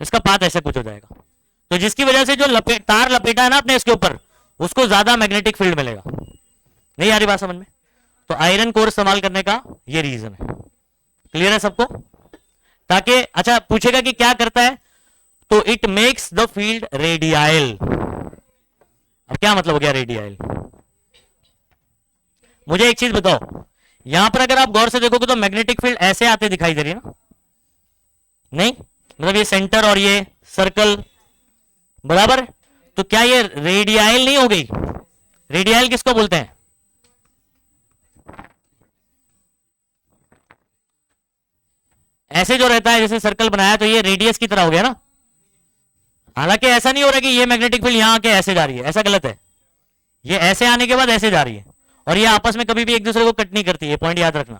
इसका पाथ ऐसे कुछ हो जाएगा, तो जिसकी वजह से जो तार लपेटा है ना अपने इसके ऊपर, उसको ज्यादा मैग्नेटिक फील्ड मिलेगा। नहीं आ रही बात समझ में? तो आयरन कोर इस्तेमाल करने का ये रीजन है। क्लियर है सबको? ताकि, अच्छा पूछेगा कि क्या करता है, तो it makes the field radial. अब क्या मतलब हो गया रेडियल? मुझे एक चीज बताओ, यहां पर अगर आप गौर से देखोगे तो मैग्नेटिक फील्ड ऐसे आते दिखाई दे रही है ना? नहीं, मतलब ये सेंटर और ये सर्कल बराबर, तो क्या ये रेडियल नहीं हो गई? रेडियल किसको बोलते हैं? ऐसे जो रहता है जैसे सर्कल बनाया, तो ये रेडियस की तरह हो गया ना। हालांकि ऐसा नहीं हो रहा कि ये मैग्नेटिक फील्ड यहां आके ऐसे जा रही है, ऐसा गलत है। ये ऐसे आने के बाद ऐसे जा रही है, और ये आपस में कभी भी एक दूसरे को कट नहीं करती है, पॉइंट याद रखना,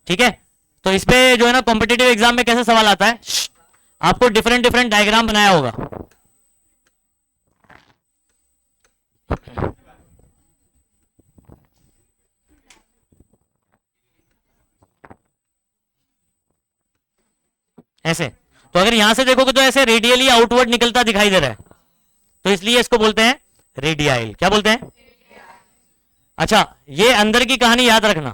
ठीक है? तो इस पे जो है ना कॉम्पिटेटिव एग्जाम में कैसे सवाल आता है, आपको डिफरेंट डिफरेंट डायग्राम बनाया होगा। ऐसे, तो अगर यहां से देखोगे तो ऐसे रेडियली आउटवर्ड निकलता दिखाई दे रहा है, तो इसलिए इसको बोलते हैं रेडियल। क्या बोलते हैं? अच्छा, ये अंदर की कहानी याद रखना।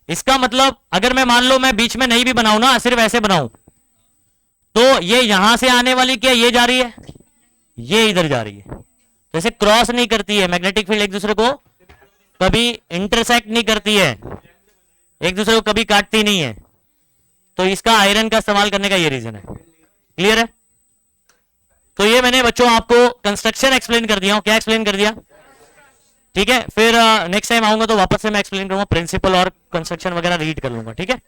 इसका मतलब अगर मैं मान लो मैं बीच में नहीं भी बनाऊं ना, सिर्फ ऐसे बनाऊं, तो ये यहां से आने वाली क्या ये जा रही है, ये इधर जा रही है, तो ऐसे क्रॉस नहीं करती है। मैग्नेटिक फील्ड एक दूसरे को कभी इंटरसेक्ट नहीं करती है, एक दूसरे को कभी काटती नहीं है, तो इसका आयरन का इस्तेमाल करने का ये रीजन है। क्लियर है? तो ये मैंने बच्चों आपको कंस्ट्रक्शन एक्सप्लेन कर दिया हूं। क्या एक्सप्लेन कर दिया? ठीक है, फिर नेक्स्ट टाइम आऊंगा तो वापस से मैं एक्सप्लेन करूंगा, प्रिंसिपल और कंस्ट्रक्शन वगैरह रीड कर लूंगा, ठीक है?